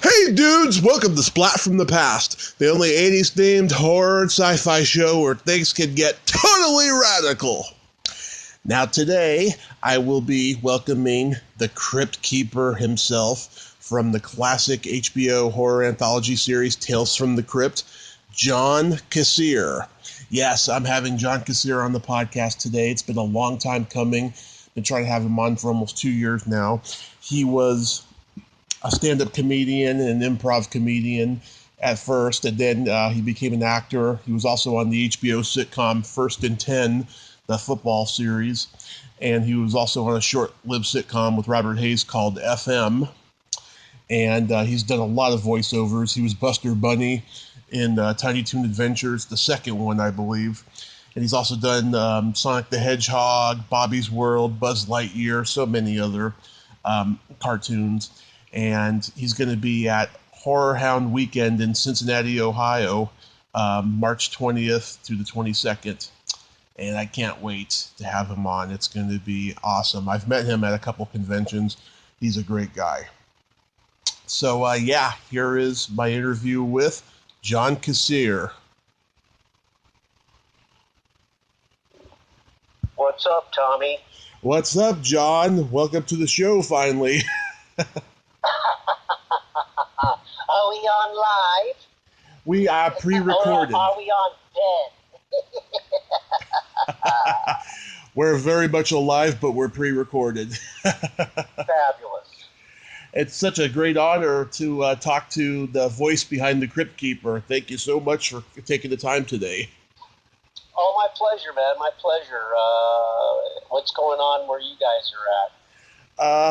Hey dudes, welcome to Splat from the Past, the only 80s themed horror and sci-fi show where things can get totally radical. Now today, I will be welcoming the Cryptkeeper himself from the classic HBO horror anthology series Tales from the Crypt, John Kassir. Yes, I'm having John Kassir on the podcast today. It's been a long time coming. Been trying to have him on for almost 2 years now. He was a stand-up comedian and an improv comedian at first, and then he became an actor. He was also on the HBO sitcom First and 10, the football series, and he was also on a short-lived sitcom with Robert Hayes called FM, and he's done a lot of voiceovers. He was Buster Bunny in Tiny Toon Adventures, the second one, I believe, and he's also done Sonic the Hedgehog, Bobby's World, Buzz Lightyear, so many other cartoons. And he's going to be at Horror Hound Weekend in Cincinnati, Ohio, March 20th through the 22nd. And I can't wait to have him on. It's going to be awesome. I've met him at a couple conventions. He's a great guy. So, here is my interview with John Kassir. What's up, Tommy? What's up, John? Welcome to the show, finally. Are we on live? We are pre-recorded. Or are we on dead? We're very much alive, but we're pre-recorded. Fabulous. It's such a great honor to talk to the voice behind the Cryptkeeper. Thank you so much for taking the time today. Oh, my pleasure, man. My pleasure. What's going on where you guys are at?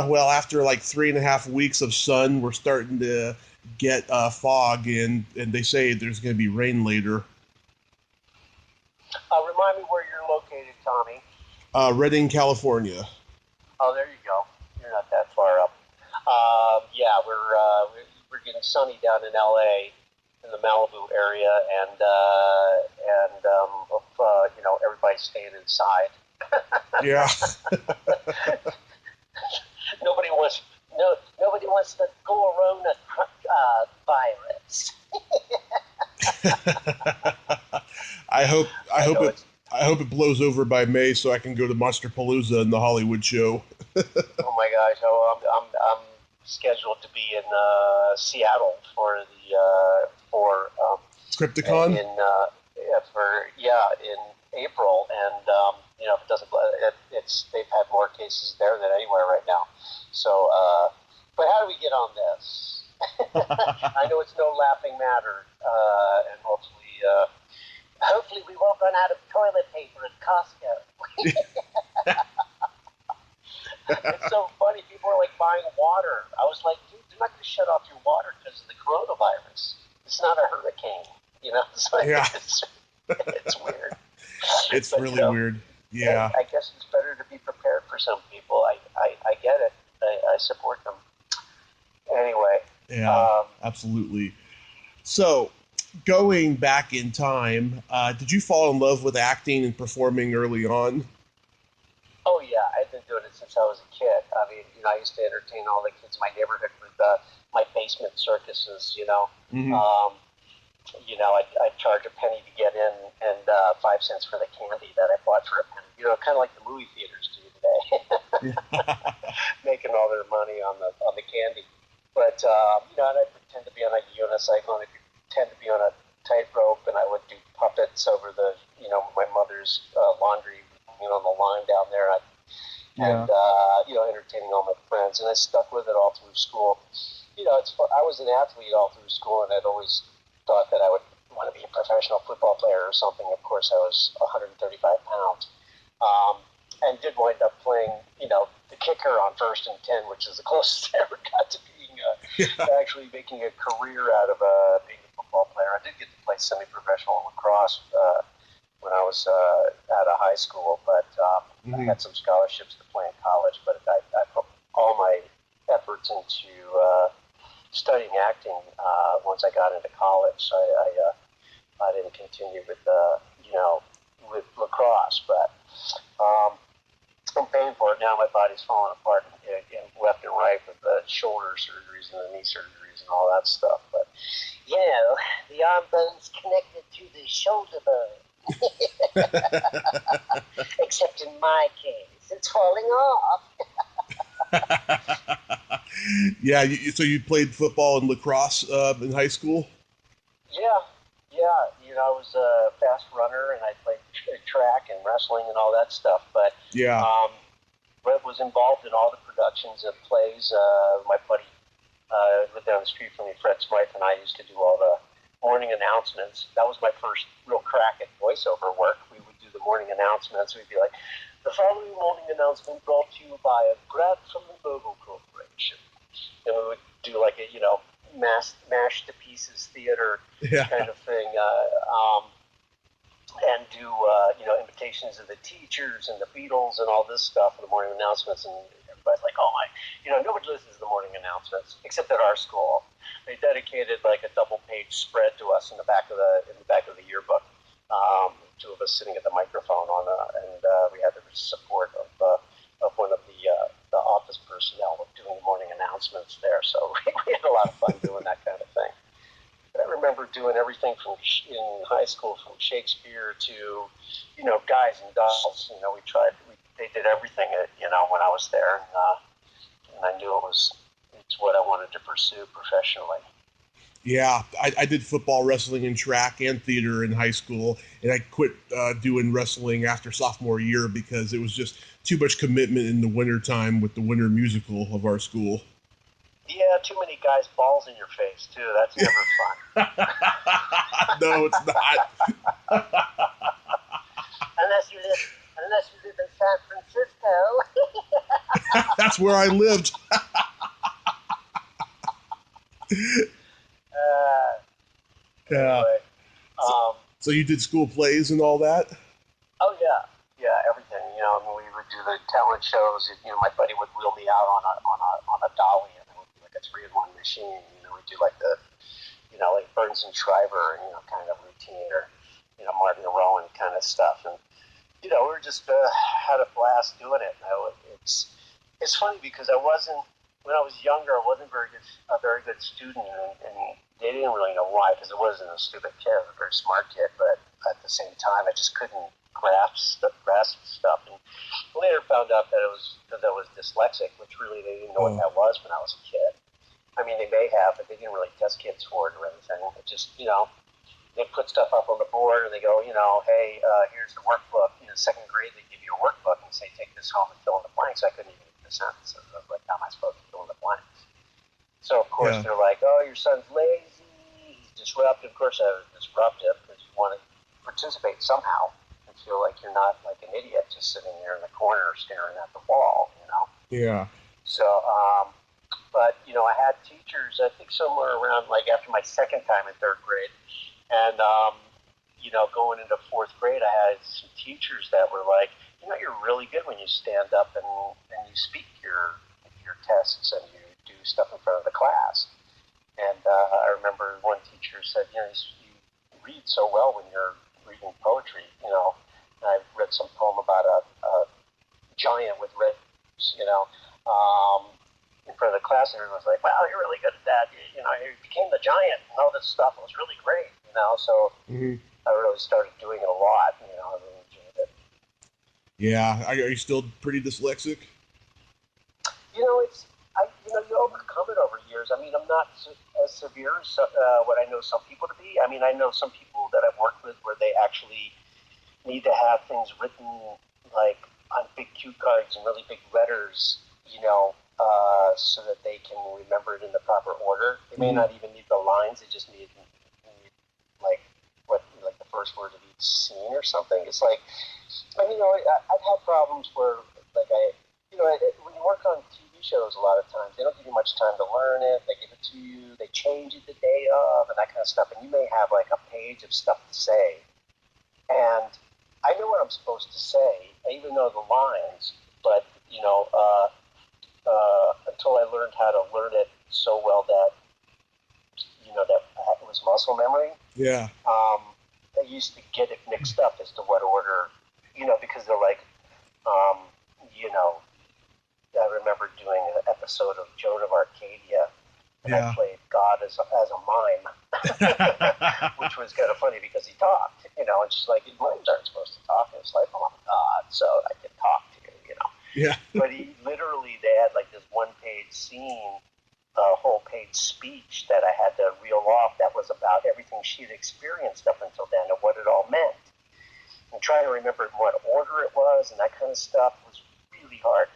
Well, after like 3.5 weeks of sun, we're starting to get fog, and they say there's going to be rain later. Remind me where you're located, Tommy. Redding, California. Oh, there you go. You're not that far up. We're getting sunny down in LA, in the Malibu area, and everybody's staying inside. Yeah. Nobody wants the corona virus. I hope it blows over by May so I can go to Monsterpalooza and the Hollywood show. Oh my gosh! I'm scheduled to be in Seattle for Crypticon? in April, and if it doesn't, they've had more cases there than anywhere right now. So, but how do we get on this? I know it's no laughing matter, and hopefully we won't run out of toilet paper at Costco. It's so funny. People are like buying water. I was like, dude, they're not going to shut off your water because of the coronavirus. It's not a hurricane, It's like, yeah. It's weird. It's really weird. Yeah. I guess it's better to be prepared for some people. I get it. I support them. Anyway. Yeah, absolutely. So, going back in time, did you fall in love with acting and performing early on? Oh, yeah. I've been doing it since I was a kid. I mean, I used to entertain all the kids in my neighborhood with my basement circuses, Mm-hmm. I'd charge a penny to get in and 5 cents for the candy that I bought for a penny. Kind of like the movie theaters do today, making all their money on the candy. But and I'd pretend to be on a unicycle, and I'd pretend to be on a tightrope, and I would do puppets over the my mother's laundry on the line down there, and entertaining all my friends, and I stuck with it all through school. It's fun. I was an athlete all through school, and I'd always thought that I would want to be a professional football player or something. Of course, I was 135 pounds, and did wind up playing, the kicker on First and 10, which is the closest I ever got to being actually making a career out of being a football player. I did get to play semi-professional lacrosse when I was out of high school, but I had some scholarships to play in college. But I put all my efforts into studying acting once I got into college. I didn't continue with with lacrosse, but I'm paying for it now. My body's falling apart left and right with the shoulder surgeries and the knee surgeries and all that stuff. But, the arm bone's connected to the shoulder bone. Except in my case, it's falling off. Yeah, so you played football and lacrosse in high school? Yeah. I was a fast runner, and I played track and wrestling and all that stuff. But Yeah. was involved in all the productions of plays. My buddy lived down the street from me, Fred Smythe, and I used to do all the morning announcements. That was my first real crack at voiceover work. We would do the morning announcements. We'd be like, the following morning announcement brought to you by a grant from the Mobile Corporation. And we would do like a, mash to pieces theater kind of thing, and do, invitations of the teachers and the Beatles and all this stuff in the morning announcements. And everybody's like, oh my, nobody listens to the morning announcements except at our school. They dedicated like a double-page spread to us in the back of the yearbook. Two of us sitting at the microphone and we had the support of one of the office personnel doing the morning announcements there. So we had a lot of fun doing that kind of thing. But I remember doing everything in high school, from Shakespeare to, Guys and Dolls. They did everything, when I was there, and I knew it's what I wanted to pursue professionally. Yeah, I did football, wrestling, and track and theater in high school, and I quit doing wrestling after sophomore year because it was just too much commitment in the wintertime with the winter musical of our school. Yeah, too many guys' balls in your face, too. That's never fun. No, it's not. Unless you live in San Francisco. That's where I lived. Anyway, so you did school plays and all that? Oh yeah, everything. We would do the talent shows. My buddy would wheel me out on a dolly, and it would be like a 3-in-1 machine. We'd do like the, like Burns and Shriver, kind of routine, or Martin Rowan kind of stuff, and we were just had a blast doing it. It's funny because when I was younger, I wasn't a very good student, and they didn't really know why, because I wasn't a stupid kid. I was a very smart kid, but at the same time, I just couldn't grasp stuff. And later found out that it was because I was dyslexic, which really they didn't know what that was when I was a kid. I mean, they may have, but they didn't really test kids for it or anything. It just, they put stuff up on the board and they go, hey, here's the workbook. In second grade, they give you a workbook and say, take this home and fill in the blanks. I couldn't even get the sentence. I was like, how am I supposed to fill in the blanks? So, of course, they're like, oh, your son's lazy, he's disruptive. Of course, I was disruptive because you want to participate somehow and feel like you're not like an idiot just sitting there in the corner staring at the wall, Yeah. So, but, I had teachers, I think somewhere around, like, after my second time in third grade, and, going into fourth grade, I had some teachers that were like, you're really good when you stand up and you speak your tests and you do stuff in front of the class. And I remember one teacher said, you read so well when you're reading poetry, And I read some poem about a giant with red, in front of the class, and everyone was like, wow, you're really good at that. You became the giant and all this stuff. It was really great, So I really started doing it a lot, I really enjoyed it. Yeah. Are you still pretty dyslexic? You overcome it over years. I mean, I'm not as severe as what I know some people to be. I mean, I know some people that I've worked with where they actually need to have things written like on big cue cards and really big letters, so that they can remember it in the proper order. They may not even need the lines; they just need like the first word of each scene or something. It's like, I've had problems where when you work on TV shows, a lot of times they don't give you much time to learn it. They give it to you, they change it the day of, and that kind of stuff. And you may have like a page of stuff to say, and I know what I'm supposed to say. I even know the lines, but until I learned how to learn it so well that it was muscle memory. Yeah. I used to get it mixed up as to what order, because they're like, I remember doing an episode of Joan of Arcadia, and Yeah. I played God as a mime, which was kind of funny because he talked, and she's like, mimes aren't supposed to talk. And it's like, oh my God, so I can talk to you. Yeah. But they had like this one-page scene, a whole-page speech that I had to reel off that was about everything she'd experienced up until then and what it all meant. And trying to remember in what order it was and that kind of stuff was really hard.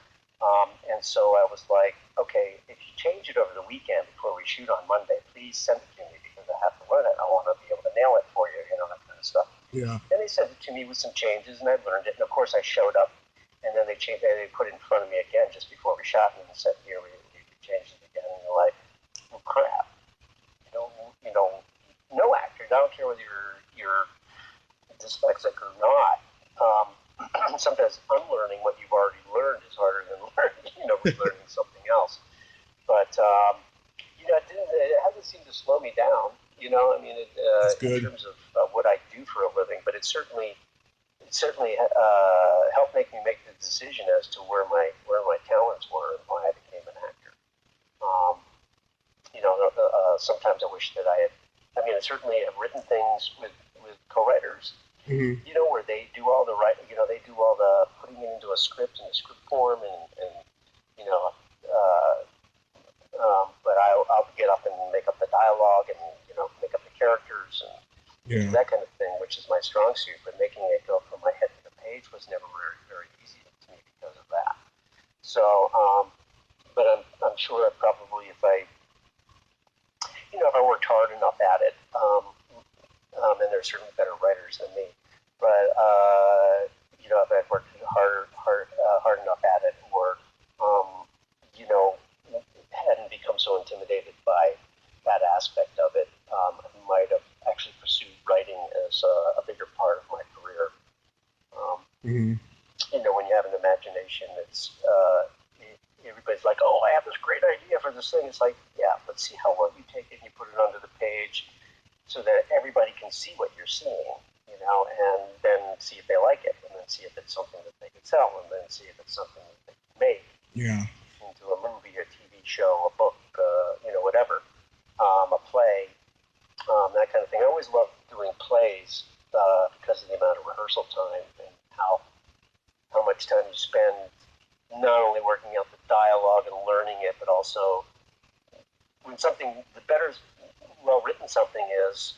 And so I was like, okay, if you change it over the weekend before we shoot on Monday, please send it to me because I have to learn it. I want to be able to nail it for you, that kind of stuff. Yeah. And they sent it to me with some changes, and I learned it. And of course, I showed up, and then they put it in front of me again just before we shot, and said, "Here, we changed it again." And you're like, "Well, crap." No actor. I don't care whether you're dyslexic or not. Sometimes unlearning what you've already learned is harder than relearning something else. But it hasn't seemed to slow me down. In terms of what I do for a living, but it certainly helped make me make the decision as to where my talents were and why I became an actor. Sometimes I wish that I certainly have written things with co-writers. Mm-hmm. Where they do all the writing, they do all the putting it into a script in a script form, but I'll get up and make up the dialogue and make up the characters and do that kind of thing, which is my strong suit. But making it go from my head to the page was never very, very easy to me because of that. So, but I'm sure that probably if I worked hard enough at it, and there's certainly better writers than me. But if I'd worked hard enough at it, or hadn't become so intimidated by that aspect of it, I might have actually pursued writing as a bigger part of my career. When you have an imagination, it's everybody's like, "Oh, I have this great idea for this thing." It's like, yeah, but see how well you take it and you put it onto the page, so that everybody can see what you're seeing, and then see if they like it, and then see if it's something that they can sell, and then see if it's something that they can make into a movie, a TV show, a book, whatever, a play, that kind of thing. I always loved doing plays because of the amount of rehearsal time and how much time you spend not only working out the dialogue and learning it, but also when the better well-written something is,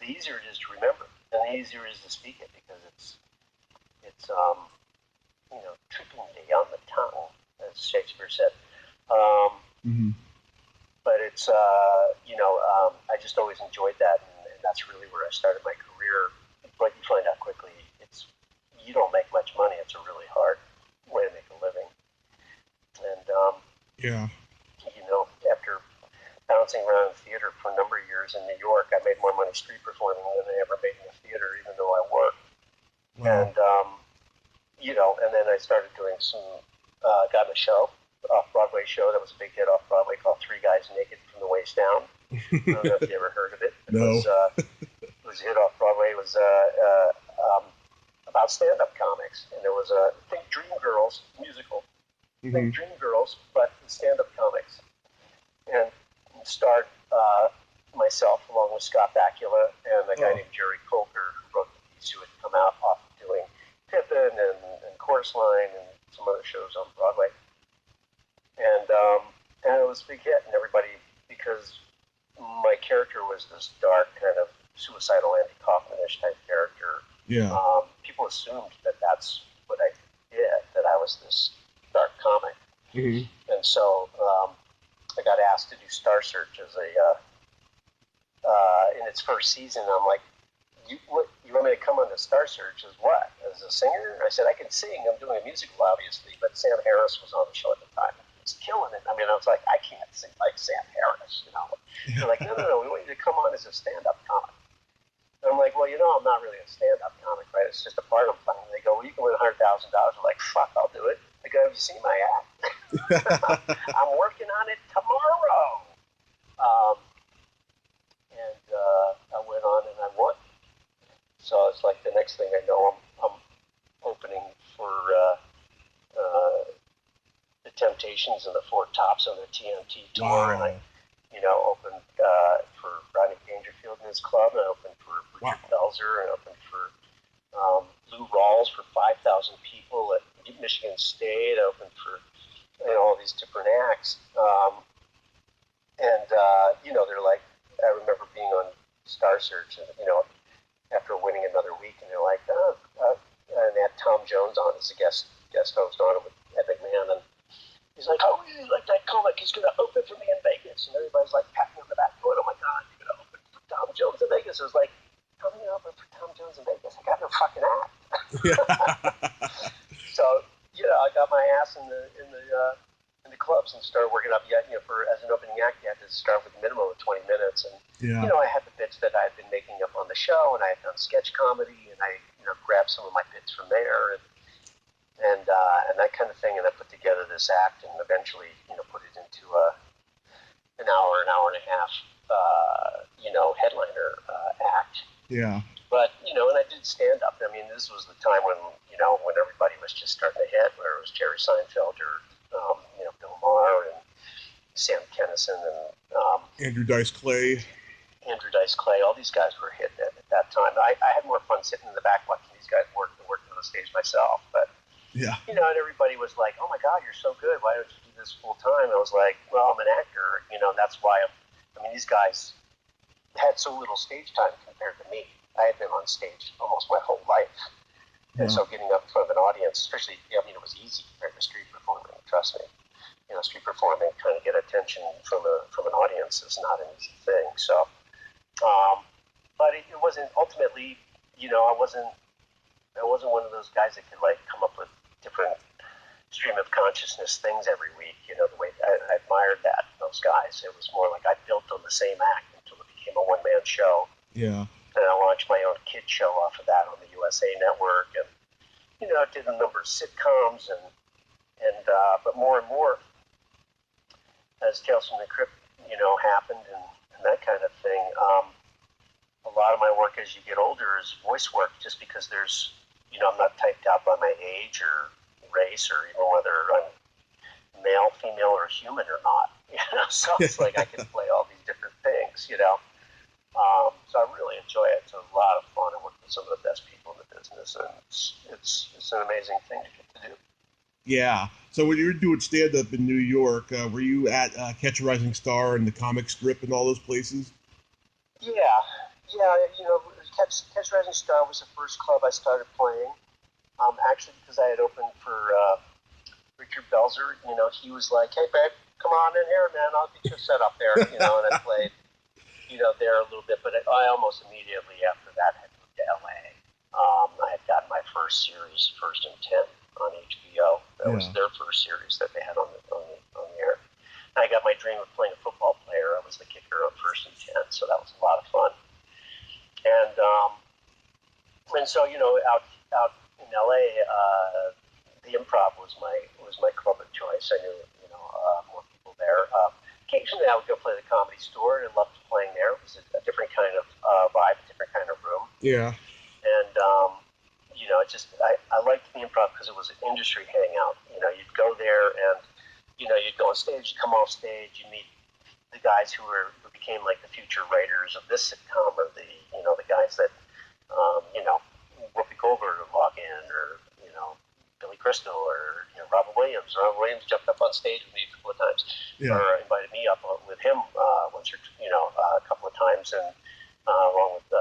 the easier it is to remember, and the easier it is to speak it, because it's trippingly on the tongue, as Shakespeare said. But it's I just always enjoyed that, and that's really where I started my career. But you find out quickly, you don't make much money. It's a really hard way to make a living, and after bouncing around in theater for a number of years in New York, I made more money street performing than I ever made in a theater, even though I worked. Wow. And then I started doing got a show, off-Broadway show that was a big hit off-Broadway called Three Guys Naked from the Waist Down. I don't know if you ever heard of it. It was a hit off-Broadway. It was about stand-up comics, and there was think Dreamgirls musical. Think Dreamgirls, but stand-up comics. And starred myself along with Scott Bakula and a guy named Jerry Coker, who wrote the piece, who had come out off doing Pippin and Chorus Line and some other shows on Broadway. And it was a big hit, and everybody, because my character was this dark kind of suicidal Andy Kaufman-ish type character, people assumed that that's what I did, that I was this dark comic. And so I got asked to do Star Search as in its first season. I'm like, you want me to come on the Star Search as what? As a singer? I said, I can sing. I'm doing a musical, obviously, but Sam Harris was on the show at the time. He was killing it. I was like, I can't sing like Sam Harris, They're like, no, we want you to come on as a stand-up comic. And I'm like, well, I'm not really a stand-up comic, right? It's just a part I'm playing. They go, well, you can win $100,000. I'm like, fuck, I'll do it. I go, have you seen my act? I'm working on it tomorrow. I went on and I won. So it's like the next thing I know, I'm opening for locations in the Four Tops on the TNT tour, Wow. and I, opened for Rodney Dangerfield and his club, and I opened for Richard Belzer, and I opened for Lou Rawls for 5,000 people at Michigan State. I opened for all these different acts, they're like, I remember being on Star Search, and after winning another week, and they're like, and they had Tom Jones on as a guest host on it with Ed McMahon, and he's like, I really like that comic. He's going to open for me in Vegas, and everybody's like patting on the back, going, oh my God, you're going to open for Tom Jones in Vegas. I was like, how are you going to open for Tom Jones in Vegas? I got no fucking act. So I got my ass in the clubs and started working up. As an opening act, you had to start with a minimum of 20 minutes, and I had the bits that I had been making up on the show, and I had done sketch comedy, and I grabbed some of my bits from there, and that kind of thing, and I put together this act, and eventually put it into an hour and a half headliner act. Yeah. But and I did stand up. I mean, this was the time when when everybody was just starting to hit, where it was Jerry Seinfeld or Bill Maher and Sam Kinison and Andrew Dice Clay. All these guys were hitting it at that time. I had more fun sitting in the back watching these guys work than working on the stage myself. But and everybody was like, "Oh my God, you're so good. Why don't you do this full time?" I was like, "Well, I'm an actor. That's why these guys had so little stage time compared to me. I had been on stage almost my whole life, and so getting up in front of an audience, especially, it was easy compared to street performing. Trust me, street performing, trying to get attention from an audience is not an easy thing. So, but it wasn't ultimately, I wasn't one of those guys that could come up with different stream of consciousness things every week. The way I admired those guys. It was more like I built on the same act until it became a one-man show. Yeah. And I launched my own kid show off of that on the USA Network, and I did a number of sitcoms, and but more and more as Tales from the Crypt happened and that kind of thing. A lot of my work as you get older is voice work, just because there's I'm not typed out by my age or race or even whether I'm male, female, or human or not. So it's like I can play all these different things. So I really enjoy it. It's a lot of fun. I work with some of the best people in the business, and it's an amazing thing to get to do. Yeah. So when you were doing stand-up in New York, were you at Catch a Rising Star and the Comic Strip and all those places? Yeah. Catch a Rising Star was the first club I started playing. Actually, because I had opened for Richard Belzer. He was like, "Hey, babe, come on in here, man. I'll get you set up there." And I played. There a little bit, but I almost immediately after that had moved to LA. I had gotten my first series, First and 10, on HBO. That was their first series that they had on the air. I got my dream of playing a football player. I was the kicker on First and 10, so that was a lot of fun. And so out in LA, the Improv was my club of choice. I knew more people there. Occasionally, I would go play the Comedy Store, and I loved playing there. It was a different kind of vibe, a different kind of room. Yeah. And, I liked the Improv because it was an industry hangout. You'd go there and, you'd go on stage, you come off stage, you meet the guys who became like the future writers of this sitcom, or the guys that, Whoopi Goldberg would log in, or, Billy Crystal, or, Robin Williams. Robin Williams jumped up on stage with me a couple of times, or invited me up with him once or a couple of times, and along with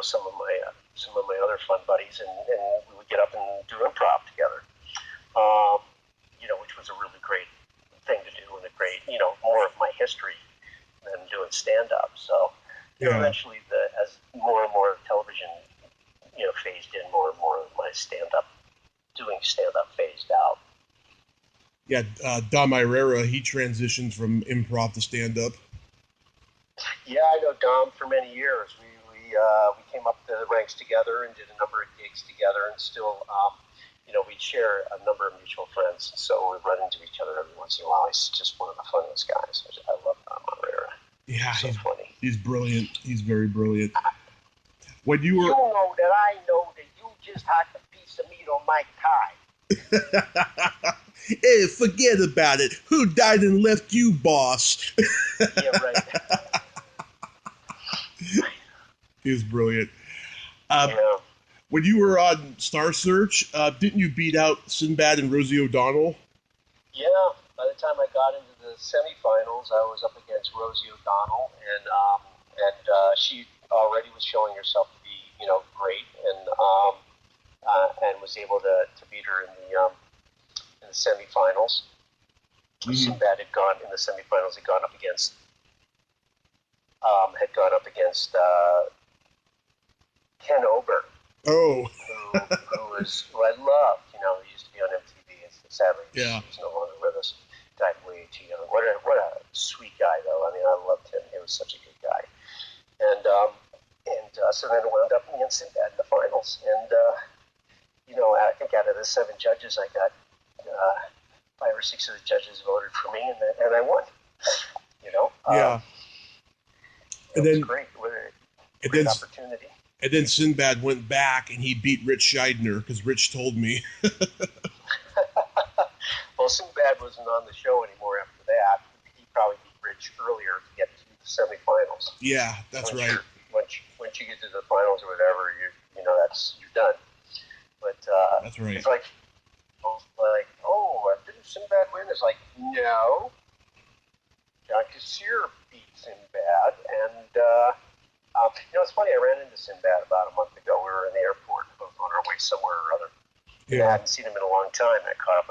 some of my other fun buddies, and we would get up and do improv together, which was a really great thing to do, and a great more of my history than doing stand up. So eventually, as more and more television phased in, more and more of my doing stand up phased out. Yeah, Dom Irera, he transitioned from improv to stand up. Yeah, I know Dom for many years. We came up the ranks together and did a number of gigs together, and still, we share a number of mutual friends, so we run into each other every once in a while. He's just one of the funniest guys. I love Dom Irera. Yeah, he's funny. He's brilliant. He's very brilliant. When you were, you know that I know that you just had a piece of meat on my thigh. Hey, forget about it. Who died and left you, boss? Yeah, right. He was brilliant. Yeah. When you were on Star Search, didn't you beat out Sinbad and Rosie O'Donnell? Yeah, by the time I got into the semifinals, I was up against Rosie O'Donnell, and she already was showing herself to be, great, and was able to beat her in the semifinals. Mm-hmm. Sinbad had gone in the semifinals. Had gone up against Ken Ober. Oh, who I loved. He used to be on MTV. Sadly, he's no longer with us. Died way too young. What a sweet guy, though. I mean, I loved him. He was such a good guy. And so then I wound up against Sinbad in the finals. And I think out of the 7 judges, I got 5 or 6 of the judges voted for me, and I won. Yeah. And then great. What a great opportunity. And then Sinbad went back and he beat Rich Scheidner because Rich told me. Well, Sinbad wasn't on the show anymore after that. He probably beat Rich earlier to get to the semifinals. Yeah, that's right. Once you get to the finals or whatever, you're done. But that's right. It's like, didn't Sinbad win? It's like, no. John Kassir beat Sinbad, and it's funny. I ran into Sinbad about a month ago. We were in the airport, both on our way somewhere or other. Yeah. I hadn't seen him in a long time. I caught up.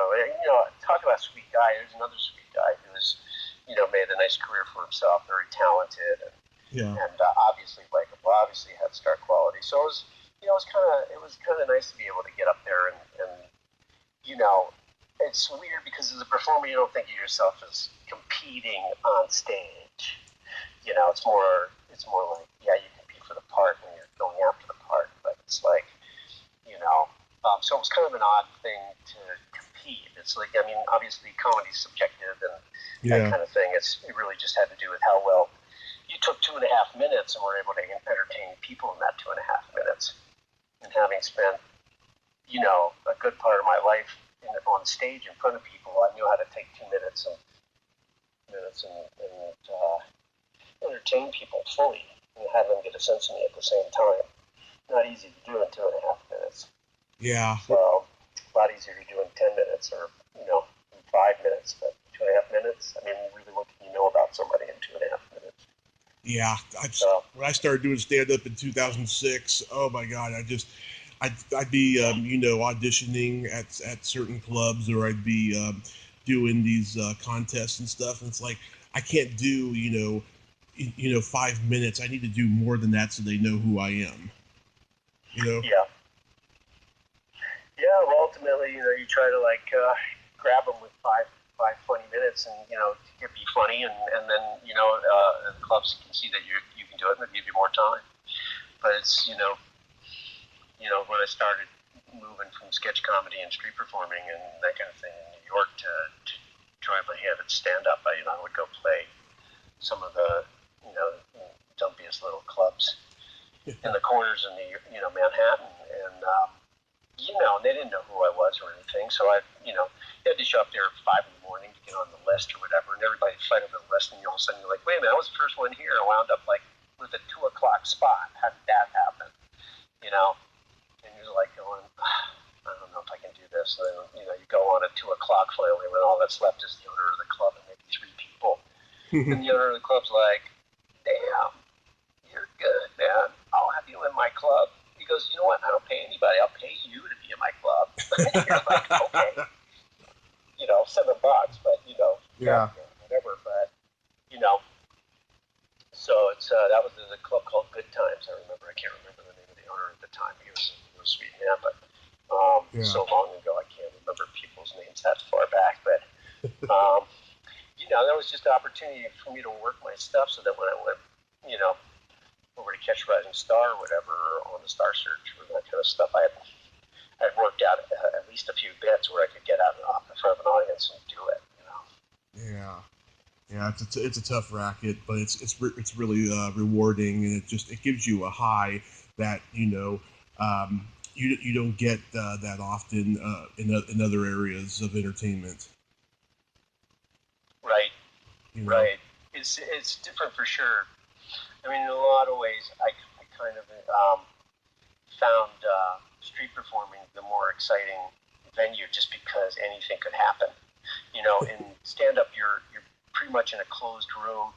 Talk about a sweet guy. There's another sweet guy who's, made a nice career for himself. Very talented, and obviously likable. Obviously had star quality. So it was kind of nice to be able to get up there and it's weird because as a performer, you don't think of yourself as competing on stage. It's more like, yeah, you compete for the part when you're going after the part, but it's like, so it was kind of an odd thing to compete. It's like, I mean, obviously comedy's subjective and that kind of thing. It really just had to do with how well you took 2.5 minutes and were able to entertain people in that 2.5 minutes. And having spent, a good part of my life on stage in front of people, I knew how to take 2 minutes and entertain people fully and have them get a sense of me at the same time. Not easy to do in 2.5 minutes. Yeah. So a lot easier to do in 10 minutes or in 5 minutes, but 2.5 minutes. I mean, really, what can you know about somebody in 2.5 minutes? Yeah. When I started doing stand-up in 2006, oh my God, I'd be auditioning at certain clubs, or I'd be doing these contests and stuff, and it's like I can't do 5 minutes. I need to do more than that so they know who I am. Yeah, well, ultimately, you try to grab them with five funny minutes, and to be funny, and then the clubs can see that you can do it, and they give you more time. But it's when I started moving from sketch comedy and street performing and that kind of thing in New York to try my hand at stand up, I would go play some of the dumpiest little clubs in the corners in Manhattan, and they didn't know who I was or anything, so you had to show up there at 5 in the morning to get on the list or whatever, and everybody fight over the list, and all of a sudden you're like, wait a minute, I was the first one here. I wound up with a 2 o'clock spot. How did that happen? And you're like going, I don't know if I can do this. And then you go on at 2 o'clock finally, when all that's left is the owner of the club and maybe 3 people, and the owner of the club's like, damn, you're good, man. I'll have you in my club. He goes, you know what? I don't pay anybody. I'll pay you to be in my club. You're like, okay. $7, but, yeah. Whatever. But, so it's that was a club called Good Times. I can't remember the name of the owner at the time. He was a sweet man, but so long ago I can't remember people's names that far back. But, that was just an opportunity for me to work my stuff so that when I went, over to Catch Rising Star or whatever, or on the Star Search or that kind of stuff, I had worked out at least a few bits where I could get out in front of an audience and do it. Yeah, it's a tough racket, but it's really rewarding, and it gives you a high that you don't get that often in other areas of entertainment. Right. You know? Right. It's different for sure. I mean, in a lot of ways, I kind of found street performing the more exciting venue just because anything could happen. You know, in stand-up, you're pretty much in a closed room,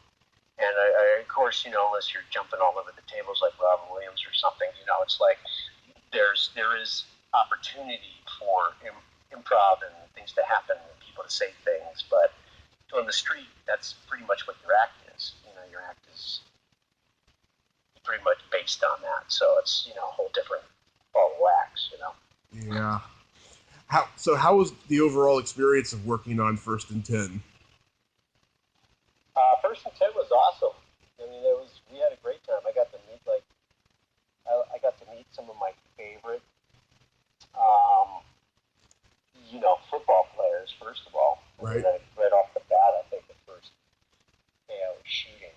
and of course, you know, unless you're jumping all over the tables like Robin Williams or something, you know, it's like there is opportunity for improv and things to happen and people to say things, but on the street, that's pretty much what your act is. You know, your act is pretty much based on that. So it's, you know, a whole different ball of wax, you know. Yeah. How was the overall experience of working on First and 10? First and 10 was awesome. I mean, we had a great time. I got to meet some of my favorite, you know, football players. First of all, Right. I mean, right off the bat, I think the first day I was shooting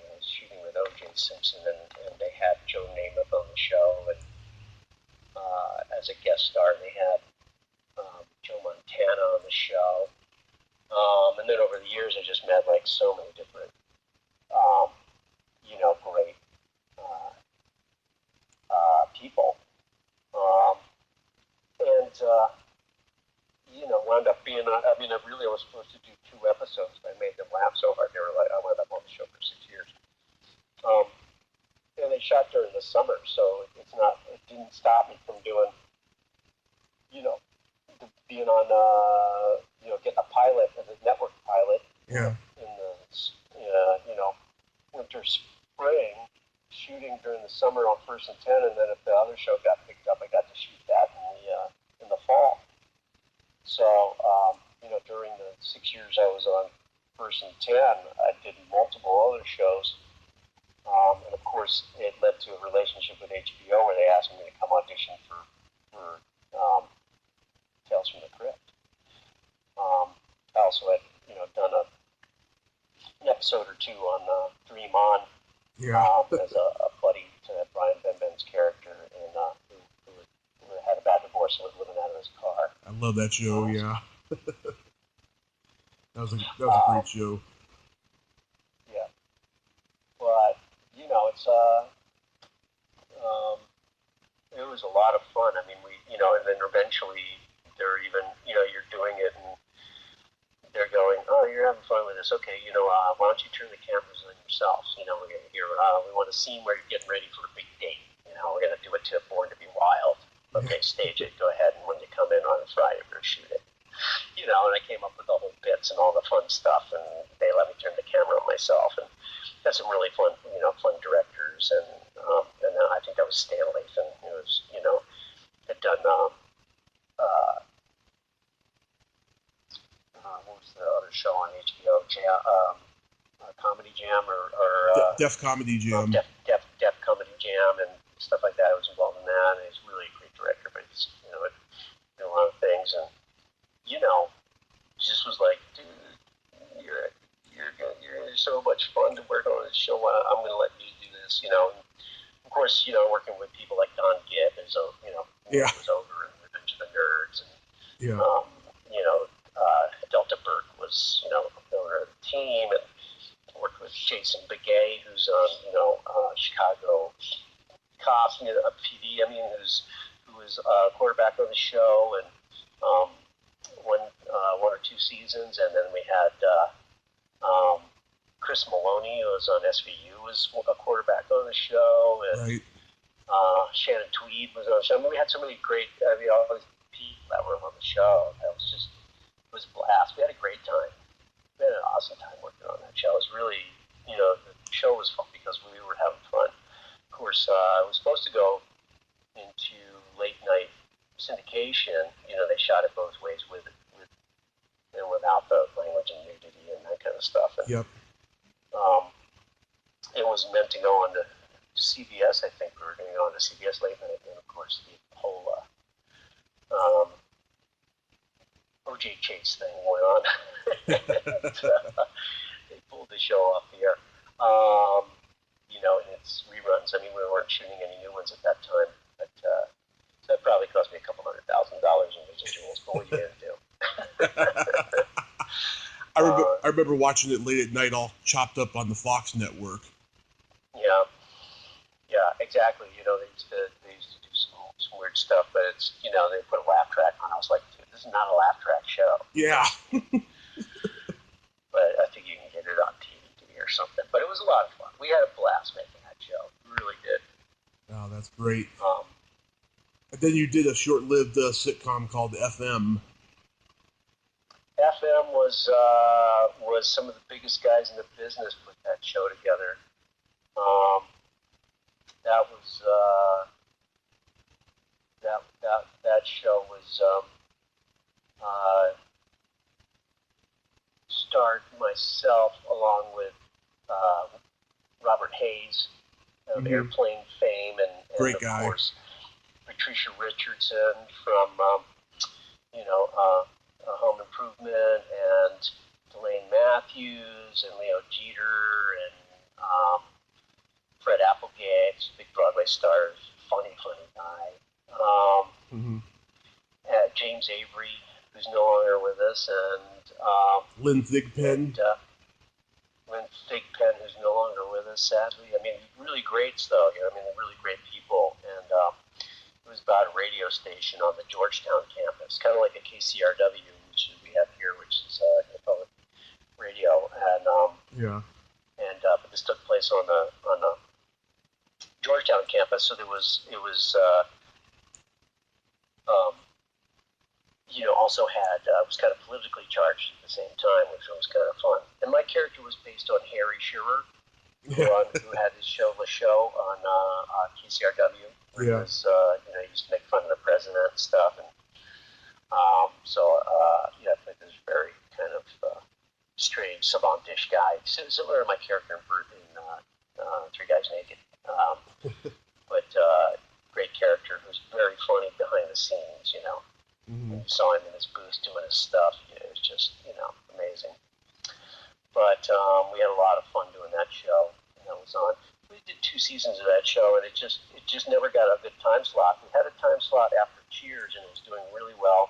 with O.J. Simpson, and they had Joe Namath on the show, and as a guest star, they had Joe Montana on the show. And then over the years, I just met like so many different, you know, great people. And, you know, wound up being, I mean, I was supposed to do 2 episodes, but I made them laugh so hard, they were like, I wound up on the show for 6 years. And they shot during the summer, so it didn't stop me from doing, you know, being on, you know, getting a pilot as a network pilot. Yeah. In the, you know, winter, spring, shooting during the summer on First and 10, and then if the other show got picked up, I got to shoot that in the fall. So, you know, during the 6 years I was on First and 10, I did multiple other shows. And of course, it led to a relationship with HBO where they asked me to come audition for Tales from the Crypt. I also had, you know, done an episode or 2 on Dream On, as a buddy to Brian Benben's character, and who had a bad divorce and was living out of his car. I love that show. Yeah. that was a great show. Yeah, but you know, it was a lot of fun. I mean, you know, and then eventually they're even, you know, you're doing it and they're going, oh, you're having fun with this. Okay, you know, why don't you turn the cameras on yourselves? You know, we're going to hear, we want a scene where you're getting ready for a big date. You know, we're going to do it to Born to be Wild. Okay, stage it. Go ahead, and when you come in on a Friday, we're going to shoot it. You know, and I came up with all the bits and all the fun stuff, and they let me turn the camera on myself, and had some really fun, you know, fun directors, and then I think that was Stan Lathan, who was, you know, had done what was the other show on HBO? Comedy Jam or Def Comedy Jam. Def Comedy Jam and stuff like that. I was involved in that, and he's really a great director, but he's, you know, did a lot of things, and you know, just was like, dude, you're so much fun to work on this show. I'm going to let you do this, you know. And of course, you know, working with people like Don Gibb is, you know, was over in Revenge of the Nerds, and you know, Delta Burke was, you know, over the team, and worked with Jason Begay, who's on, you know, Chicago Cops, you know, PD. I mean, who was quarterback on the show, and one or 2 seasons, and then we had Chris Maloney, who was on SVU, was a quarterback on the show, and Shannon Tweed was on the show. I mean, we had so many great, I mean, all these people that were on the show. That was just, it was a blast. We had a great time. We had an awesome time working on that show. It was really, you know, the show was fun because we were having fun. Of course, I was supposed to go into late night syndication. You know, they shot it both ways, with and without the language and nudity and that kind of stuff. And, it was meant to go on to CBS. I think we were going to go on to CBS late night, and of course the whole O.J. Chase thing went on. They pulled the show off the air. You know, and it's reruns. I mean, we weren't shooting any new ones at that time, but so that probably cost me a couple $100,000 in residuals, but what are you going to do? I remember watching it late at night, all chopped up on the Fox network. Yeah, exactly. You know, they used to do some weird stuff, but it's, you know, they put a laugh track on. I was like, dude, this is not a laugh track show. Yeah. But I think you can get it on TV or something. But it was a lot of fun. We had a blast making that show. We really did. Oh, that's great. And then you did a short-lived sitcom called FM. FM was some of the biggest guys in the business put that show together. That show was starred myself along with Robert Hayes of Airplane fame, and of guy. course Patricia Richardson from Home Improvement, and Delane Matthews and Leo Jeter and Fred Applegate, big Broadway stars, funny guy. James Avery, who's no longer with us, and Lynn Thigpen. Lynn Thigpen, who's no longer with us, sadly. I mean, really greats, though. You know, I mean, really great people. And it was about a radio station on the Georgetown campus, kind of like a KCRW, which we have here, which is public radio. And but this took place on the Georgetown campus, so it was also had was kind of politically charged at the same time, which was kind of fun. And my character was based on Harry Shearer, who had his show The Show on KCRW. He was, he used to make fun of the president and stuff, and I played this very kind of strange, savantish guy, similar to my character in Three Guys Naked. But great character who's very funny behind the scenes, you know. When you saw him in his booth doing his stuff, it was just, amazing. But we had a lot of fun doing that show. And that was on. We did 2 seasons of that show, and it just never got a good time slot. We had a time slot after Cheers, and it was doing really well.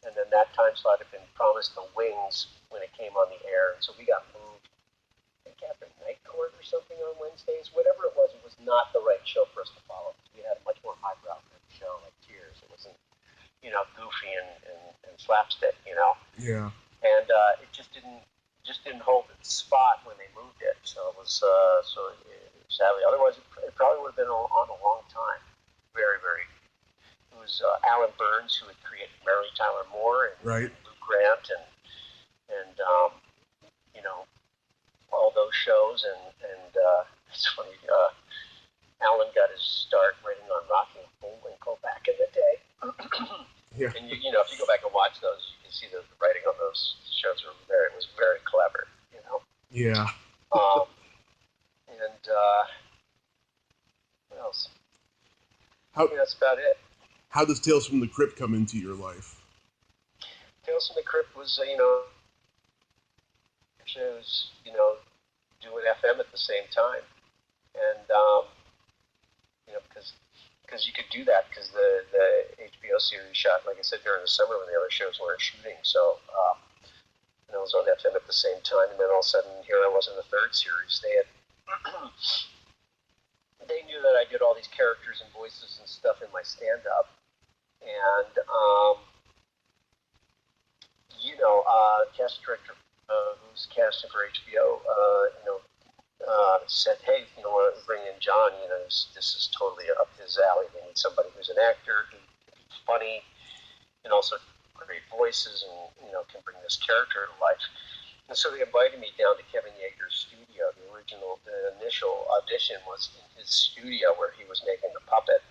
And then that time slot had been promised to Wings when it came on the air, and so we got moved. I think after Night Court or something on Wednesdays, whatever it was not the right show for us to follow. We had a much more highbrow show like Cheers. It wasn't, goofy and slapstick, Yeah. And it just didn't hold its spot when they moved it. So it was sadly. Otherwise, it probably would have been on a long time. Very, very. It was Alan Burns who had created Mary Tyler Moore and Lou Grant and all those shows and it's funny. Alan got his start writing on Rocky and Bullwinkle back in the day. Yeah. And if you go back and watch those, you can see the writing on those shows was very clever. Yeah. And what else? I think that's about it. How does Tales from the Crypt come into your life? Tales from the Crypt was shows doing FM at the same time, and because you could do that because the HBO series shot, like I said, during the summer when the other shows weren't shooting. So I was on FM at the same time, and then all of a sudden here I was in the 3rd series. They knew that I did all these characters and voices and stuff in my stand-up, and cast director who's casting for HBO, said, hey, want to bring in John, this is totally up his alley. They need somebody who's an actor, who can be funny, and also great voices, and, can bring this character to life. And so they invited me down to Kevin Yeager's studio. The initial audition was in his studio where he was making the puppet.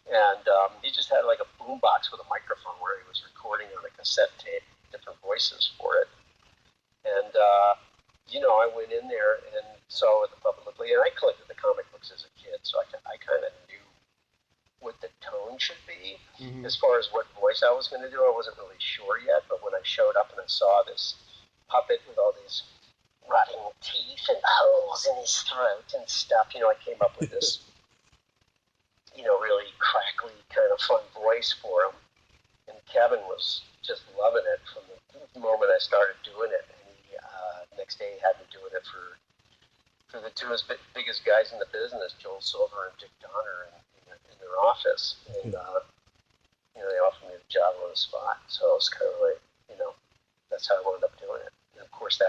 And he just had like a boombox with a microphone where he was recording on a cassette tape different voices for it. And, I went in there and saw what the puppet looked like. And I collected the comic books as a kid, so I kind of knew what the tone should be. Mm-hmm. As far as what voice I was going to do, I wasn't really sure yet. But when I showed up and I saw this puppet with all these rotting teeth and holes in his throat and stuff, I came up with this, really crackly kind of fun voice for him. And Kevin was just loving it from the moment I started doing it. And he, next day he had me doing it for the two biggest guys in the business, Joel Silver and Dick Donner, in their office. And, they offered me the job on the spot. So it was kind of like, that's how I wound up doing it. And of course,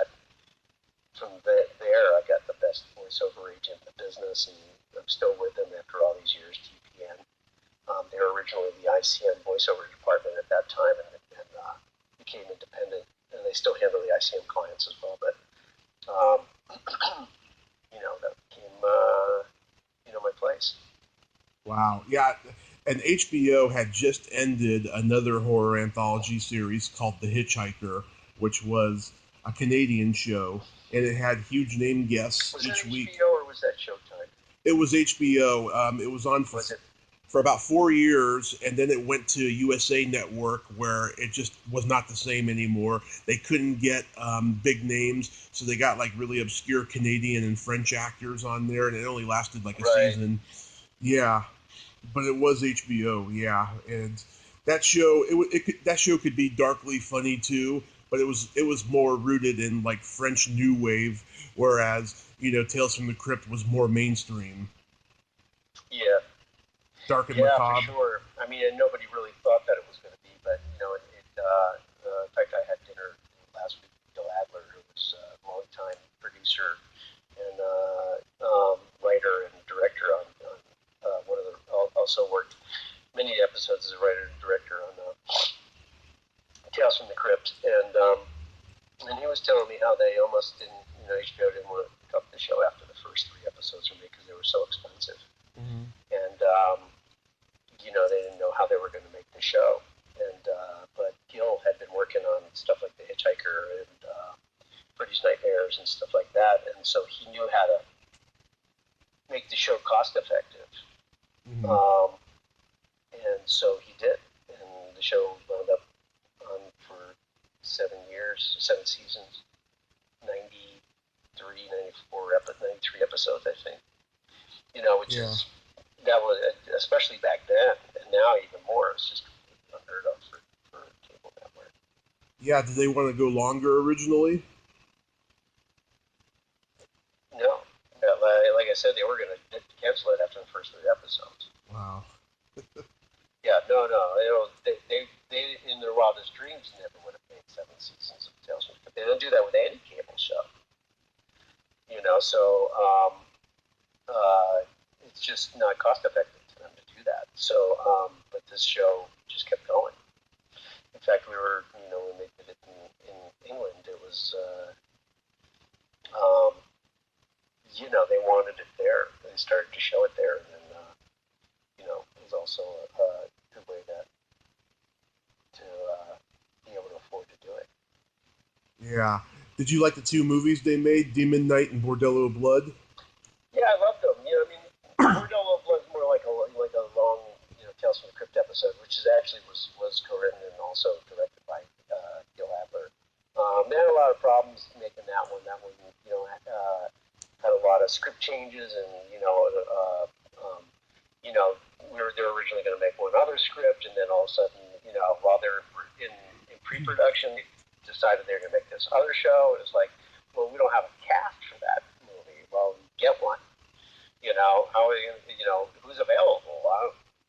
from there, I got the best voiceover agent in the business, and I'm still with them after all these years, TPN. They were originally the ICM voiceover department at that time, and became independent, and they still handle the ICM clients as well. But that became my place. Wow. Yeah. And HBO had just ended another horror anthology series called The Hitchhiker, which was a Canadian show, and it had huge name guests each week. Was that HBO or was that Showtime? It was HBO. It was on for about 4 years, and then it went to USA Network, where it just was not the same anymore. They couldn't get big names, so they got like really obscure Canadian and French actors on there, and it only lasted like a season. Yeah, but it was HBO. Yeah, and that show that show could be darkly funny too, but it was more rooted in like French New Wave, whereas Tales from the Crypt was more mainstream. Yeah. Dark and macabre. For sure. I mean, and nobody really thought that it was going to be, but in fact, I had dinner last week with Bill Adler, who was a longtime producer and writer and director on one of the. Also worked many episodes as a writer and director on Tales from the Crypt, and he was telling me how they almost didn't, HBO didn't want to pick up the show after the first 3 episodes for me because they were so expensive. Mm-hmm. And they didn't know how they were going to make the show. And but Gil had been working on stuff like The Hitchhiker and Freddy's Nightmares and stuff like that, and so he knew how to make the show cost effective. Mm-hmm. And so he did, and the show wound up on for 7 seasons, 93 episodes, I think. Which is. That was, especially back then, and now even more, it's just unheard of for a cable network. Yeah, did they want to go longer originally? No. Like I said, they were going to cancel it after the first 3 episodes. Wow. Yeah, no. They in their wildest dreams never would have made 7 seasons of Tales from the Crypt. They didn't do that with any cable show. So it's just not cost effective to them to do that. So, but this show just kept going. In fact, we were, when they did it in England, it was, they wanted it there. They started to show it there, and then, it was also a good way to be able to afford to do it. Yeah. Did you like the 2 movies they made, Demon Knight and Bordello of Blood? Yeah, I loved them. Bordello of Blood is more like a long, Tales from the Crypt episode, which is actually was co-written and also directed by Bill Adler. They had a lot of problems making that one. That one, had a lot of script changes, and they were originally going to make one other script, and then all of a sudden, while they're in pre-production, they decided they were going to make this other show. It was like, well, we don't have a cast for that movie. Well, get one. How are you? Who's available?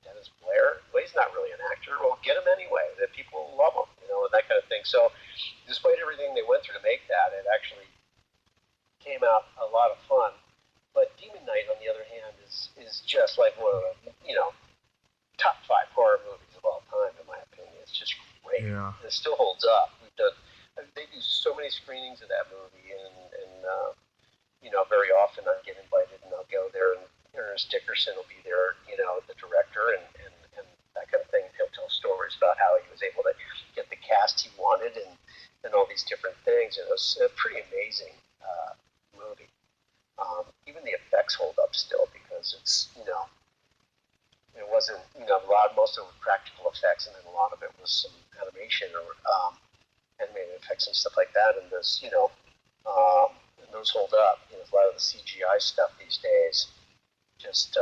Dennis Blair. Well, he's not really an actor. Well, get him anyway. The people love him. And that kind of thing. So, despite everything they went through to make that, it actually came out a lot of fun. But Demon Knight, on the other hand, is just like one of the top 5 horror movies of all time, in my opinion. It's just great. Yeah. It still holds up. They do so many screenings of that movie, and very often I get invited, and I'll go there, and Ernest Dickerson will be there, the director, and that kind of thing. He'll tell stories about how he was able to get the cast he wanted, and all these different things. And it was a pretty amazing movie. Even the effects hold up still, because it's, it wasn't, most of it was practical effects, and then a lot of it was some animation or animated effects and stuff like that. And this, and those hold up. A lot of the CGI stuff these days just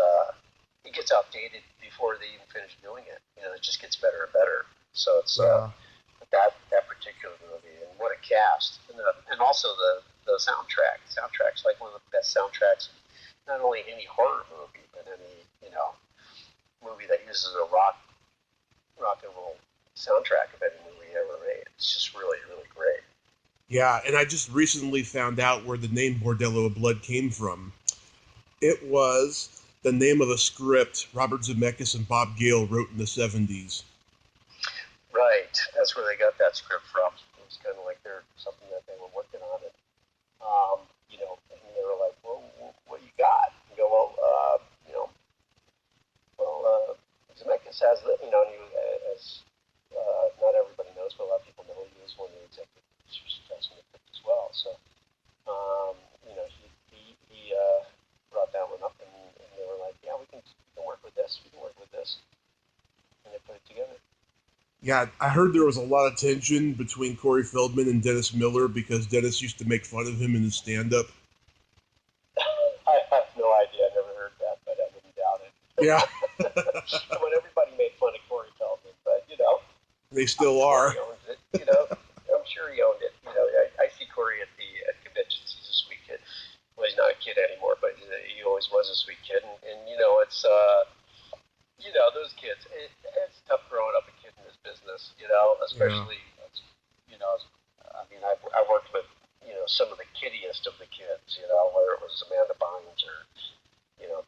it gets outdated before they even finish doing it. You know, it just gets better and better. So it's that particular movie, and what a cast, and also the soundtrack. The soundtrack's like one of the best soundtracks, not only any horror movie, but any movie that uses a rock and roll soundtrack of any movie ever made. It's just really, really great. Yeah, and I just recently found out where the name Bordello of Blood came from. It was the name of a script Robert Zemeckis and Bob Gale wrote in the 70s. Right, that's where they got that script from. It was kind of like something that they were working on, and and they were like, "Well, what do you got?" And go, Zemeckis has the, and he was, as not everybody knows, but a lot of people know he was one of the executive producers of Crypt as well. So, he brought that one up, and they were like, "Yeah, we can work with this. We can work with this," and they put it together. Yeah, I heard there was a lot of tension between Corey Feldman and Dennis Miller because Dennis used to make fun of him in his stand-up. I have no idea. I never heard that, but I wouldn't doubt it. Yeah. When everybody made fun of Corey Feldman, but they still are. Corey owns it. I'm sure he owned it. I see Corey at conventions. He's a sweet kid. Well, he's not a kid anymore, but he always was a sweet kid. And it's those kids. It's tough growing up a kid in this business. Especially I mean, I worked with some of the kiddiest of the kids. Whether it was Amanda Bynes or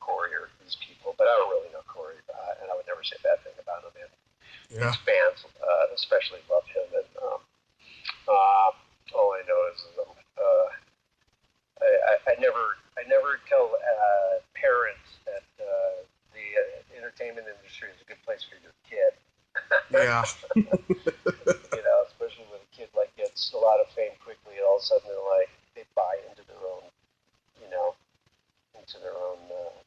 Corey or these people, but I don't really know Corey, and I would never say a bad thing about him. And his fans, especially, love him. And all I know is I never tell parents that the entertainment industry is a good place for your kid. Yeah. Especially when a kid gets a lot of fame quickly, and all of a sudden they buy into their own,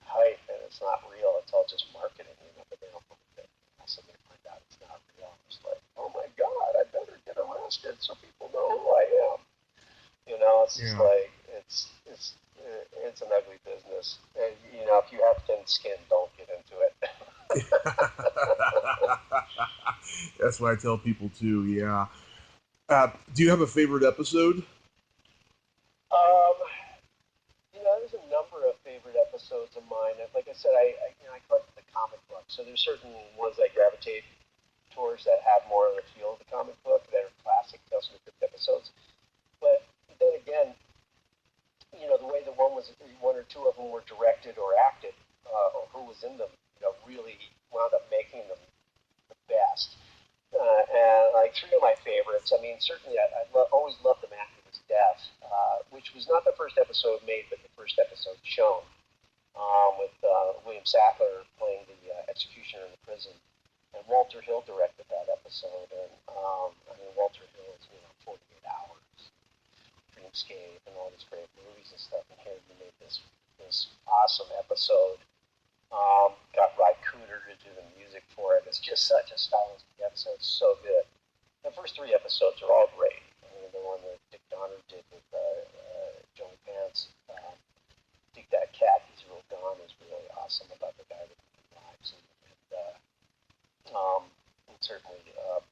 hype, and it's not real. It's all just marketing, but they don't believe it. So they find out it's not real. It's like, oh my God, I better get arrested so people know who I am. It's just like it's an ugly business. And if you have thin skin, don't get into it. That's what I tell people too. Yeah. Do you have a favorite episode? There's a number of favorite episodes of mine. Like I said, I collect the comic book, so there's certain ones I gravitate towards that have more of the feel of the comic book that are classic Tales from the Crypt episodes. But then again, the way the one or two of them were directed or acted, or who was in them, really wound up making them the best. And three of my favorites. I mean, certainly I always loved them after his death, which was not the first episode made, but the first episode shown, with William Sackler playing the executioner in the prison. And Walter Hill directed that episode. And Walter Hill is 48 Hours, Dreamscape, and all these great movies and stuff. And here he made this awesome episode. Got Ry Cooder to do the music for it. It's just such a stylistic episode. It's so good. The first three episodes are all great. The one that Dick Donner did with Joey Pants, Dig That Cat, He's Real Gone, is really awesome about the guy with the lives. And certainly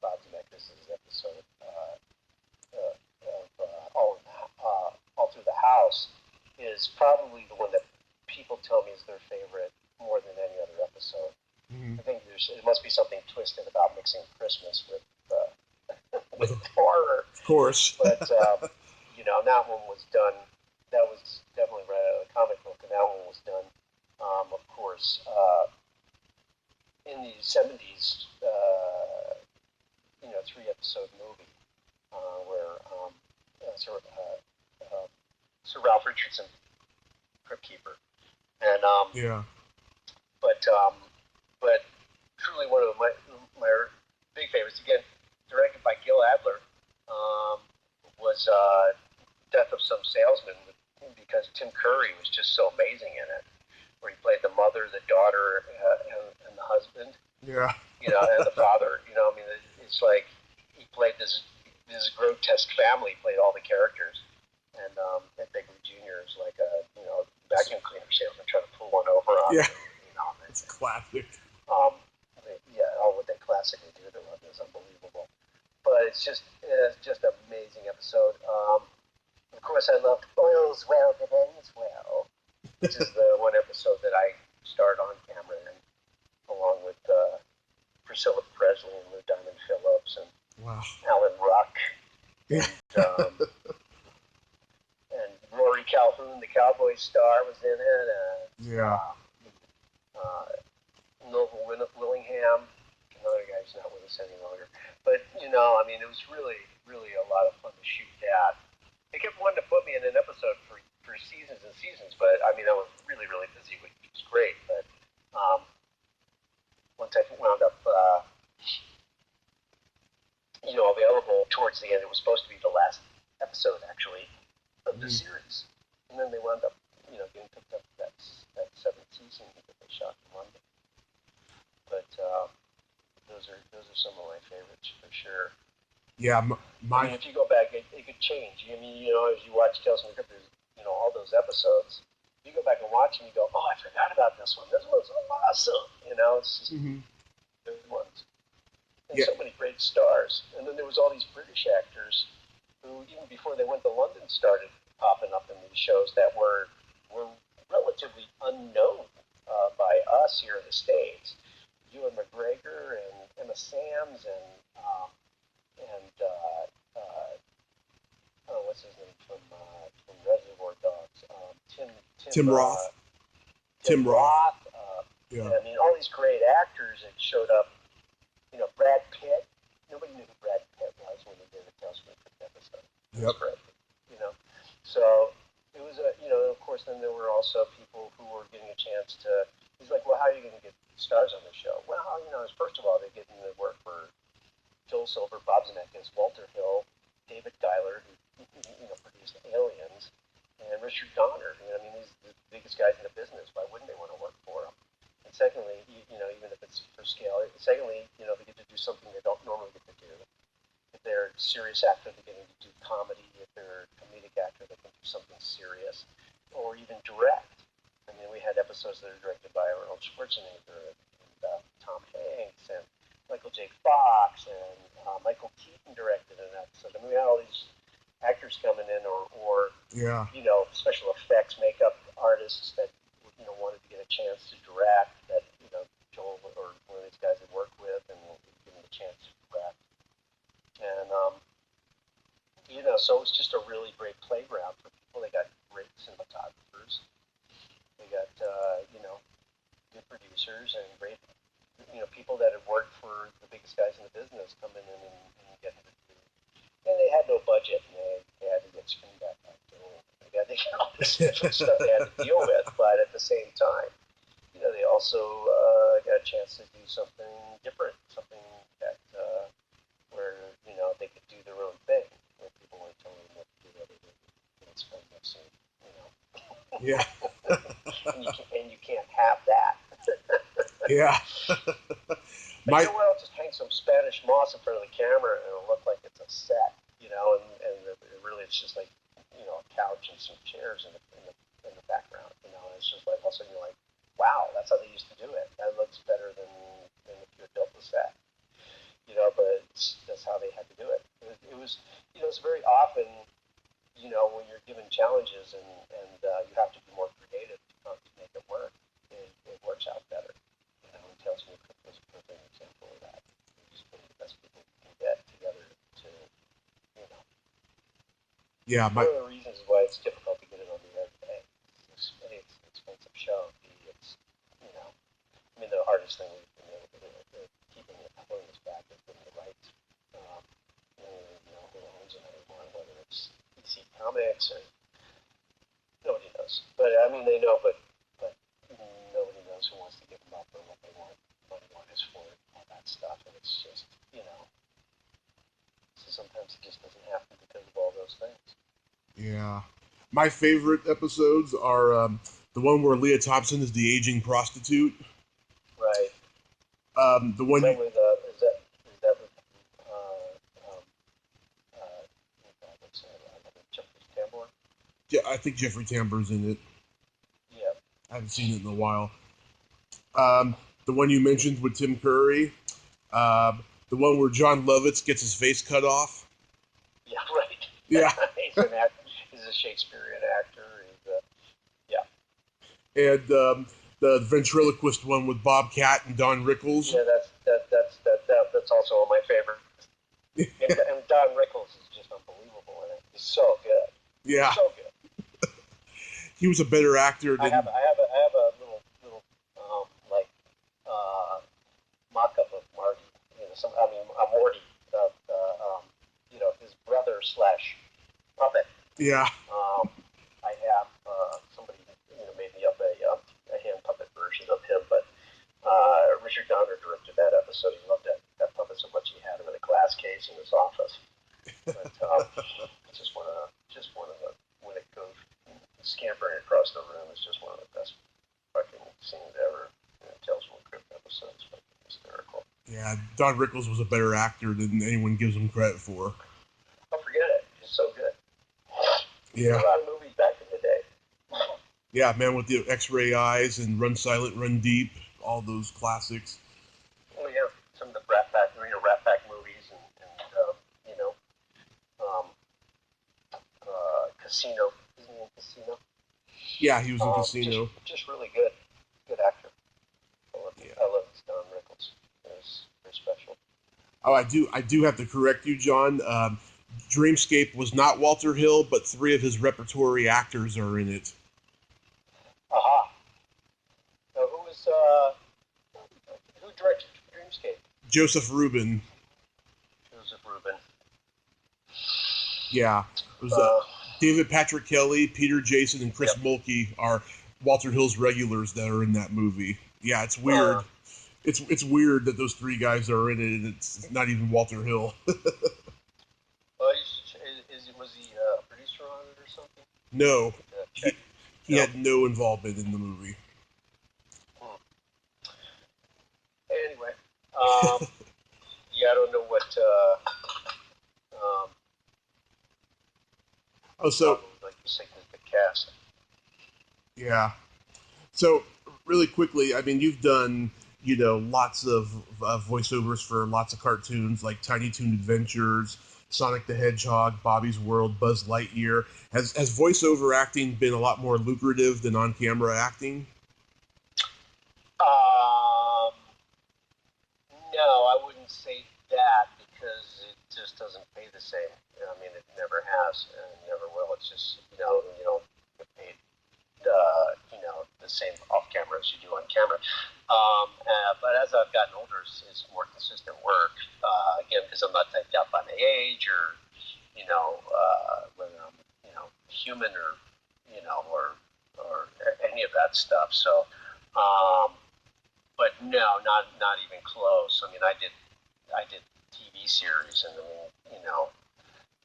Bob Zemeckis' episode of All Through the House is probably the one that people tell me is their favorite more than any other episode. Mm-hmm. I think it must be something twisted about mixing Christmas with horror. Of course. But, that one was done. That was definitely right out of the comic book, and that one was done, of course, in the 70s, 3-episode movie where Sir Ralph Richardson, Cryptkeeper. And, But truly one of my big favorites, again, directed by Gil Adler, was Death of Some Salesman, because Tim Curry was just so amazing in it, where he played the mother, the daughter, and the husband. Yeah. And the father. It's like he played this grotesque family, played all the characters. And Bigley Jr. is like a vacuum cleaner salesman trying to pull one over on him. It's classic. Um, yeah, all what they classically do to London is unbelievable. But it's just an amazing episode. Of course, I loved Oil's Well That Ends Well, which is the one episode that I starred on camera in, along with Priscilla Presley and Lou Diamond Phillips and Wow. Alan Ruck Yeah. and Rory Calhoun, the Cowboy star, was in it. Yeah. Noble Willingham, another guy who's not with us any longer. But, you know, I mean, it was really, really a lot of fun to shoot that. They kept wanting to put me in an episode for seasons and seasons, but, I mean, I was really, really busy, which was great. But once I wound up, available towards the end, it was supposed to be the last episode, actually, of the series. And then they wound up, getting picked up that seventh season that they shot in London. But those are some of my favorites for sure. Yeah, I mean, if you go back, it could change. I mean, as you watch Tales from the Crypt, all those episodes. You go back and watch them, you go, oh, I forgot about this one. This one's awesome. It's just good ones. And so many great stars. And then there was all these British actors who, even before they went to London, started popping up in these shows that were relatively unknown by us here in the States. Ewan McGregor and Emma Samms and what's his name from Reservoir Dogs? Tim Roth. Tim Roth. Yeah. I mean, all these great actors that showed up. Brad Pitt. Nobody knew who Brad Pitt was when they did the Tales from the Crypt episode. Yep. Great. So it was of course, then there were also people who were getting a chance to. He's like, well, how are you going to get stars on the show? Well, first of all, they're getting to work for Joel Silver, Bob Zemeckis, Walter Hill, David Giler, who produced Aliens, and Richard Donner. These are the biggest guys in the business. Why wouldn't they want to work for them? And secondly, even if it's for scale, secondly, they get to do something they don't normally get to do. If they're a serious actor, they're getting to do comedy. If they're a comedic actor, they can do something serious, or even direct. I mean, we had episodes that are directed by Arnold Schwarzenegger and Tom Hanks and Michael J. Fox and Michael Keaton directed an episode. I mean, we had all these actors coming in, or special effects, makeup artists that wanted to get a chance to direct. That Joel or one of these guys had worked with, and give them the chance to direct. And so it was just a really great playground for people. They got great cinematographers. They got good producers and great people that had worked for the biggest guys in the business coming in and getting to do. And they had no budget, and they had to get screened back up. They got to get all this different stuff they had to deal with, but at the same time, they also got a chance to do something different, something that where they could do their own thing, where people weren't telling them what to do, other than spend that scene, Yeah. and you can't have that. Yeah. Well, just hang some Spanish moss in front of the camera and it'll look like it's a set, and really it's just like, a couch and some chairs in the background, and it's just like, all of a sudden you're like, wow, that's how they used to do it. That looks better than if you had built the set, but that's how they had to do it. It was, it's very often, when you're given challenges and you have to be more creative to make it work, it works out better. Tales from the Crypt was a perfect example of that. Just putting the best people you can get together to, Yeah, one of the reasons why it's difficult to get it on the air today. It's an expensive show. The hardest thing we've been able to do is keeping it pulling us back has been the rights. Who owns it anymore, whether it's DC Comics or nobody knows. But they know, but nobody knows who wants to give them up or what they want. Money is for it, all that stuff, and it's just So sometimes it just doesn't happen because of all those things. Yeah, my favorite episodes are the one where Leah Thompson is the aging prostitute. Right. The one. Is that with Jeffrey Tambor? Yeah, I think Jeffrey Tambor's in it. Yeah. I haven't seen it in a while. The one you mentioned with Tim Curry. The one where John Lovitz gets his face cut off. Yeah, right. Yeah. He's an actor. He's a Shakespearean actor. Yeah. And the ventriloquist one with Bob Cat and Don Rickles. Yeah, that's also one of my favorites. And Don Rickles is just unbelievable in it. He's so good. Yeah. So good. He was a better actor than. I have a little like mock-up of Marty. Morty. His brother / puppet. Yeah. I have somebody made me up a hand puppet version of him, but Richard Donner directed that episode. He loved that puppet so much he had him in a glass case in his office. But just one of the when it goes scampering across the room is just one of the best fucking scenes ever. Tales from the Crypt episodes, fucking hysterical. Yeah, Don Rickles was a better actor than anyone gives him credit for. Don't forget it. He's so good. Yeah. A lot of movies back in the day. Yeah, Man with the X-Ray Eyes and Run Silent, Run Deep, all those classics. Oh yeah, some of the Rat Pack movies and Casino. Isn't he in Casino? Yeah, he was in Casino. Just really good actor. I love Don Rickles. It's very special. Oh, I do have to correct you, John. Dreamscape was not Walter Hill, but 3 of his repertory actors are in it. Aha. Now, who directed Dreamscape? Joseph Rubin. Yeah. It was David Patrick Kelly, Peter Jason, and Chris Mulkey are Walter Hill's regulars that are in that movie. Yeah, it's weird. It's weird that those 3 guys are in it, and it's not even Walter Hill. Was he a producer on it or something? No. He had no involvement in the movie. Anyway, I don't know what. Like you say, the cast. Yeah. So really quickly, I mean, you've done lots of voiceovers for lots of cartoons like Tiny Toon Adventures, Sonic the Hedgehog, Bobby's World, Buzz Lightyear. Has voiceover acting been a lot more lucrative than on-camera acting? No, I wouldn't say that because it just doesn't pay the same. I mean, it never has and never will. It's just you don't get paid the same off camera as you do on camera. But as I've gotten older, it's more consistent work. Again, because I'm not typed out by my age or whether I'm human or or any of that stuff. So. But no, not even close. I mean, I did TV series and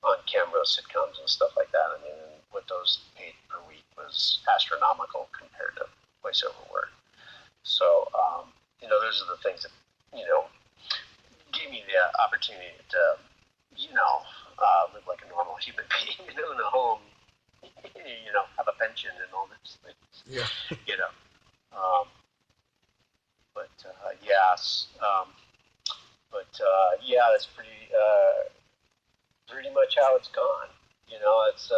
on camera sitcoms and stuff like that. I mean, what those paid per week was astronomical compared to voiceover work. So those are the things that gave me the opportunity to live like a normal human being in a home, have a pension and all these things. Yeah. But yes, that's pretty much how it's gone. It's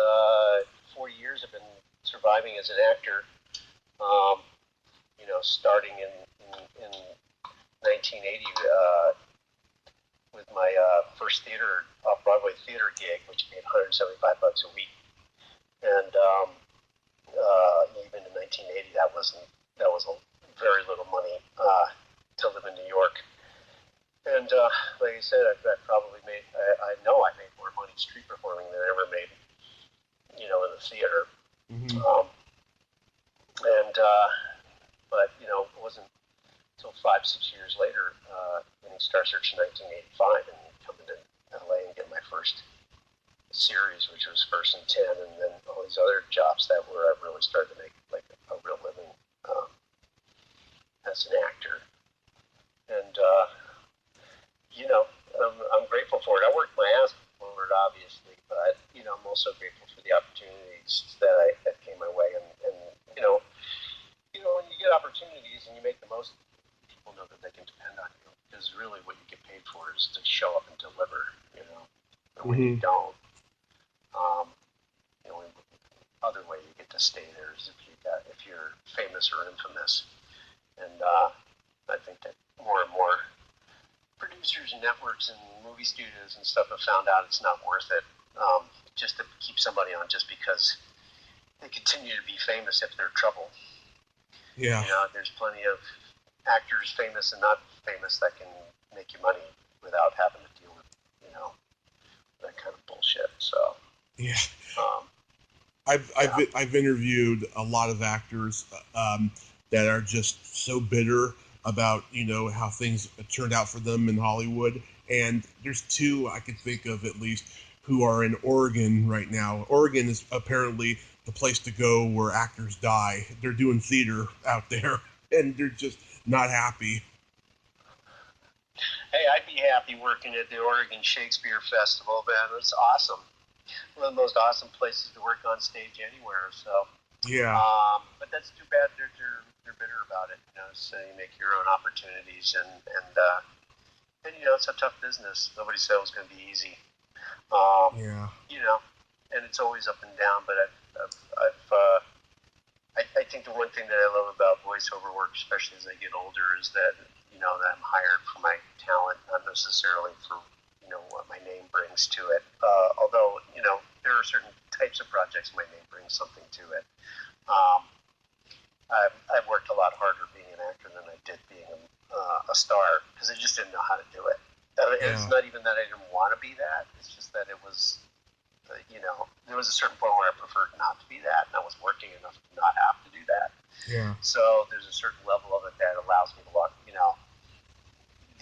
40 years I've been surviving as an actor. Starting in 1980 with my first off-Broadway theater gig, which paid $175 a week, and even in 1980 that was a very little money to live in New York. And like I said, I probably made, I know I made more money street performing than I ever made, in the theater. Mm-hmm. But it wasn't until 5-6 years later, winning Star Search in 1985, and coming to LA and get my first series, which was First and 10, and then all these other jobs that where I really started to make like a real living as an actor. And I'm grateful for it. I worked my ass for it, obviously, but I'm also grateful for the opportunities that came my way. And when you get opportunities and you make the most, people can depend on you, because really what you get paid for is to show up and deliver, and when you don't, the only other way you get to stay there is if you're famous or infamous. And I think that more and more producers and networks and movie studios and stuff have found out it's not worth it, just to keep somebody on just because they continue to be famous if they're trouble. Yeah. There's plenty of actors, famous and not famous, that can make you money without having to deal with, that kind of bullshit. So yeah, I've interviewed a lot of actors that are just so bitter about how things turned out for them in Hollywood, and there's two I can think of at least who are in Oregon right now. Oregon is apparently the place to go where actors die. They're doing theater out there, and they're just not happy. Hey, I'd be happy working at the Oregon Shakespeare Festival, man. It's awesome. One of the most awesome places to work on stage anywhere. So yeah, but that's too bad. They're bitter about it. So you make your own opportunities, and it's a tough business. Nobody said it was going to be easy. Yeah. And it's always up and down. But I think the one thing that I love about voiceover work, especially as I get older, is that that I'm hired for my talent, not necessarily for what my name brings to it. Although there are certain types of projects my name brings something to it. I've worked a lot harder being an actor than I did being a star, because I just didn't know how to do it. It's not even that I didn't want to be that. It's just that it was, there was a certain point where I preferred not to be that, and I was working enough to not have to do that. Yeah. So there's a certain level of it that allows me to walk,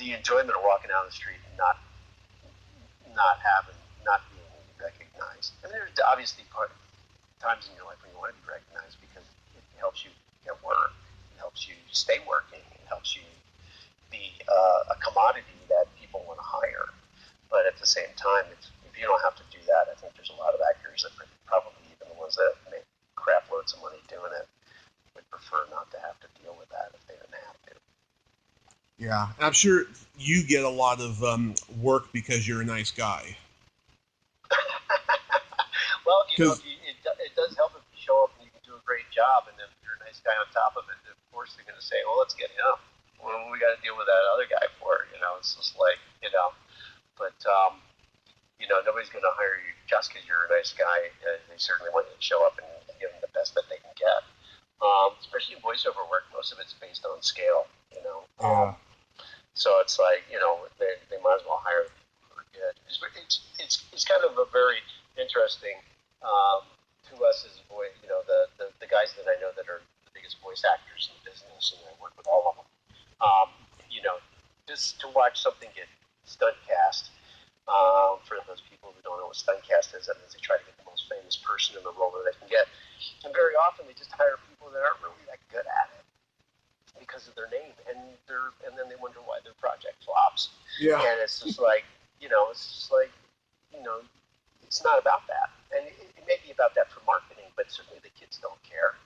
the enjoyment of walking down the street and not being recognized. I mean, there's obviously times in your life when you want to be recognized, because it helps you get work, it helps you stay working, it helps you be a commodity that people want to hire. But at the same time, if you don't have to do that, I think there's a lot of actors that probably, even the ones that make crap loads of money doing it, would prefer not to have to deal with that if they didn't have to. Yeah, and I'm sure you get a lot of work because you're a nice guy. Well, it does help if you show up and you can do a great job, and if you're a nice guy on top of it, of course they're going to say, well, let's get him. Well, we got to deal with that other guy for, it's just like, but, nobody's going to hire you just because you're a nice guy. They certainly want you to show up and give them the best that they can get. Especially in voiceover work, most of it's based on scale, Yeah. So it's like, they might as well hire people who are good. It's kind of a very interesting, to us as the guys that I know that are the biggest voice actors in the business, and I work with all of them. Just to watch something get stunt cast, for those people who don't know what stunt cast is, that means they try to get the most famous person in the role that they can get. And very often they just hire people that aren't really that good at it because of their name, and then they wonder why their project flops. Yeah. And it's just like, it's not about that. And it may be about that for marketing, but certainly the kids don't care.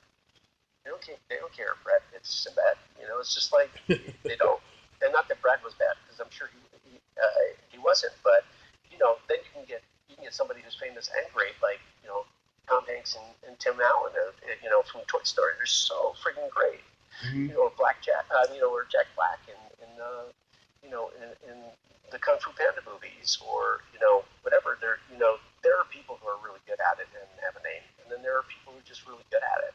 They don't care if Brad Pitt's Sinbad. It's just like they don't. And not that Brad was bad, because I'm sure he wasn't. But then you can get somebody who's famous and great, like Tom Hanks and Tim Allen, from Toy Story. They're so freaking great. Mm-hmm. Or or Jack Black in the Kung Fu Panda movies, or whatever. There are people who are really good at it and have a name, and then there are people who are just really good at it.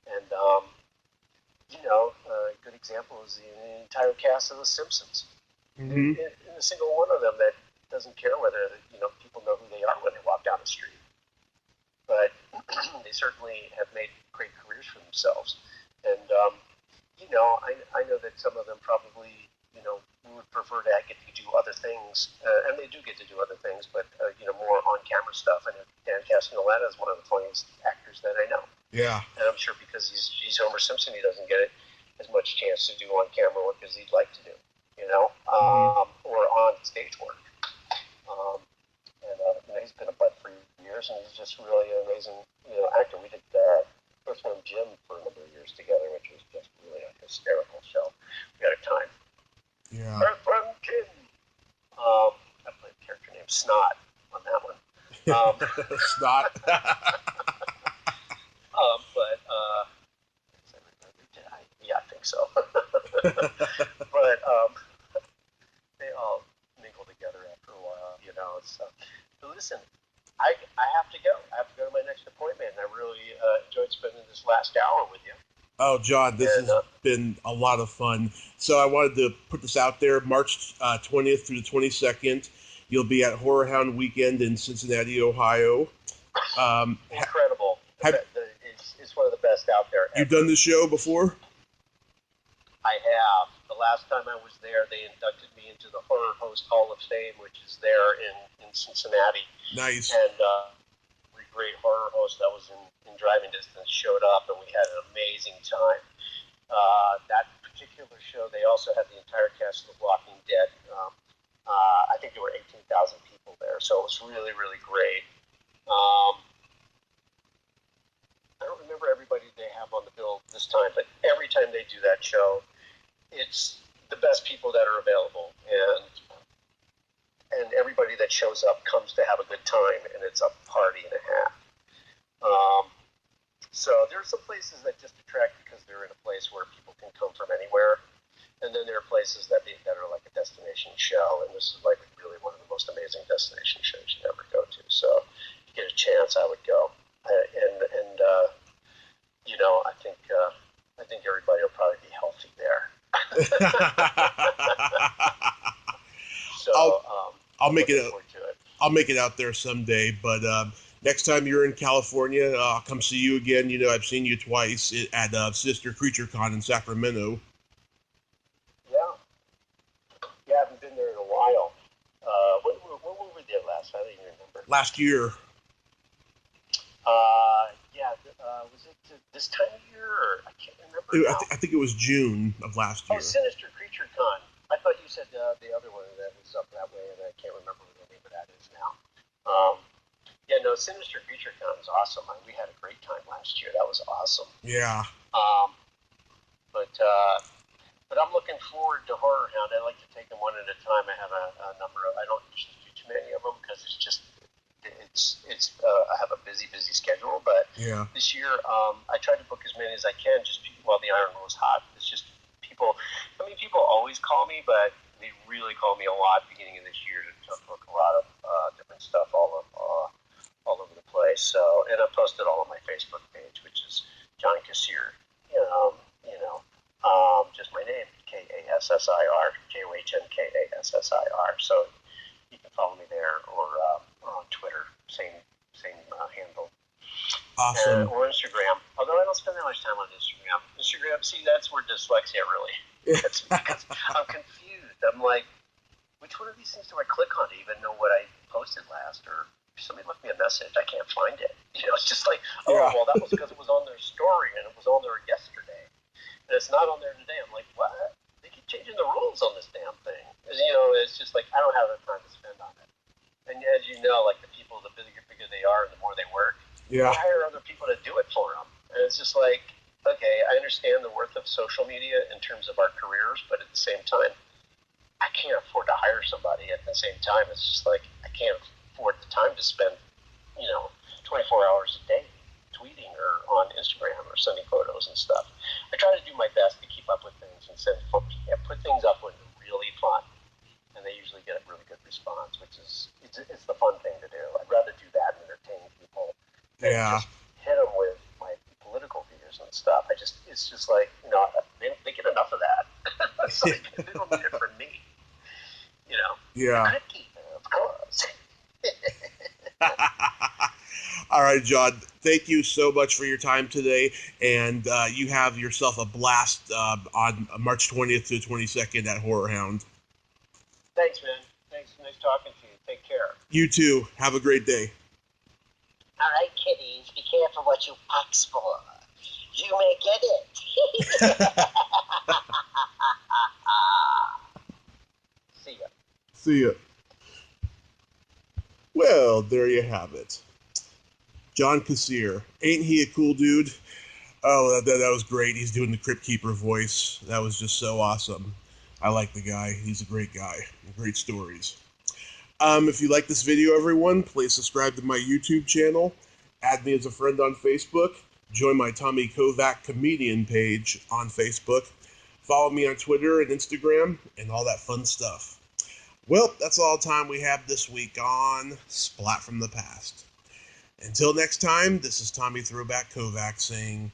And a good example is the entire cast of The Simpsons. Mm-hmm. In a single one of them that doesn't care whether people know who they are when they walk down the street. But they certainly have made great careers for themselves. And I know that some of them probably would prefer to get to do other things, and they do get to do other things, but more on-camera stuff. And Dan Castellaneta is one of the funniest actors that I know. Yeah. And I'm sure because he's Homer Simpson, he doesn't get as much chance to do on-camera work as he'd like to do, or on-stage work. He's been a butt for years, and he's just really an amazing, actor. We did First One Jim for a number of years together, which was just really a hysterical show. We had a time. It's not. But yeah, I think so. But they all mingle together after a while, you know. So, but listen, I have to go. I have to go to my next appointment, and I really enjoyed spending this last hour with you. Oh, John, this has been a lot of fun. So I wanted to put this out there. March 20th through the 22nd, you'll be at Horror Hound Weekend in Cincinnati, Ohio. Incredible. It's one of the best out there ever. You've done this show before? I have. The last time I was there, they inducted me into the Horror Host Hall of Fame, which is there in Cincinnati. Nice. And every great horror host that was in driving distance showed up, and we had an amazing time. That particular show, they also had the entire cast of The Walking Dead. I think there were 18,000 people there, so it was really, really great. I don't remember everybody they have on the bill this time, but every time they do that show, it's the best people that are available, and everybody that shows up comes to have a good time, and it's a party and a half. So there are some places that just attract because they're in a place where people can come from anywhere, and then there are places that are like a destination show, and this is like really one of the most amazing destination shows you ever go to. So if you get a chance, I would go. You know, I think everybody will probably be healthy there. So I'll make it. I'll make it out there someday. But next time you're in California, I'll come see you again. You know, I've seen you twice at Sister Creature Con in Sacramento. Yeah, I haven't been there in a while. When were we there last? I don't even remember. Last year. Was it this time of year? Or I can't remember. I think it was June of last year. Oh, Sinister Creature Con. I thought you said the other one that was up that way, and I can't remember what the name of that is now. Sinister Creature Con is awesome. We had a great time last year. That was awesome. Yeah. But I'm looking forward to Horror Hound. I like to take them one at a time. I have a number of. I don't usually do too many of them because it's just. I have a busy schedule, but this year I try to book as many as I can just while the iron was hot. It's just people. I mean, people always call me, but they really called me a lot beginning of this year to book a lot of different stuff all over the place. So, and I posted all on my Facebook page, which is John Kassir. Just my name, Kassir, Johhnkassir. So you can follow me there or on Twitter, same handle. Awesome. Or Instagram. Although I don't spend that much time on Instagram. See, that's where dyslexia really. It's because I'm confused. I'm like, which one of these things do I click on to even know what I posted last? Or somebody left me a message, I can't find it. It's just like, well, that was because it was on their story and it was on there yesterday. And it's not on there today. I'm like, what? They keep changing the rules on this damn thing. It's just like, I don't have enough time to spend on it. And as you know, like the people, the bigger they are, the more they work. They hire other people to do it for them. And it's just like, okay, I understand the worth of social media in terms of our careers, but at the same time, I can't afford to hire somebody. At the same time, it's just like, I can't afford the time to spend, 24 hours a day tweeting or on Instagram or sending photos and stuff. I try to do my best to keep up with things and put things up when they're really fun. And they usually get a really good response, which is, it's the fun thing to do. I'd rather do that and entertain people than just hit them with my political views and stuff. It's just like, they get enough of that. It's like, they don't need it from me. Yeah. Cryptkeeper, of course. All right, John, thank you so much for your time today, and you have yourself a blast on March 20th to 22nd at Horror Hound. Thanks, man. Thanks. Nice talking to you. Take care. You too. Have a great day. All right, kiddies, be careful what you ask for. You may get it. See ya. See ya. Well, there you have it. John Kassir. Ain't he a cool dude? Oh, that was great. He's doing the Cryptkeeper voice. That was just so awesome. I like the guy. He's a great guy. Great stories. If you like this video, everyone, please subscribe to my YouTube channel, add me as a friend on Facebook, join my Tommy Kovac comedian page on Facebook, follow me on Twitter and Instagram, and all that fun stuff. Well, that's all the time we have this week on Splat from the Past. Until next time, this is Tommy Throwback Kovac saying,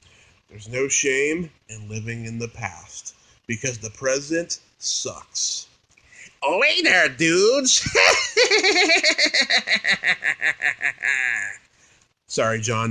there's no shame in living in the past, because the present sucks. Later, dudes! Sorry, John.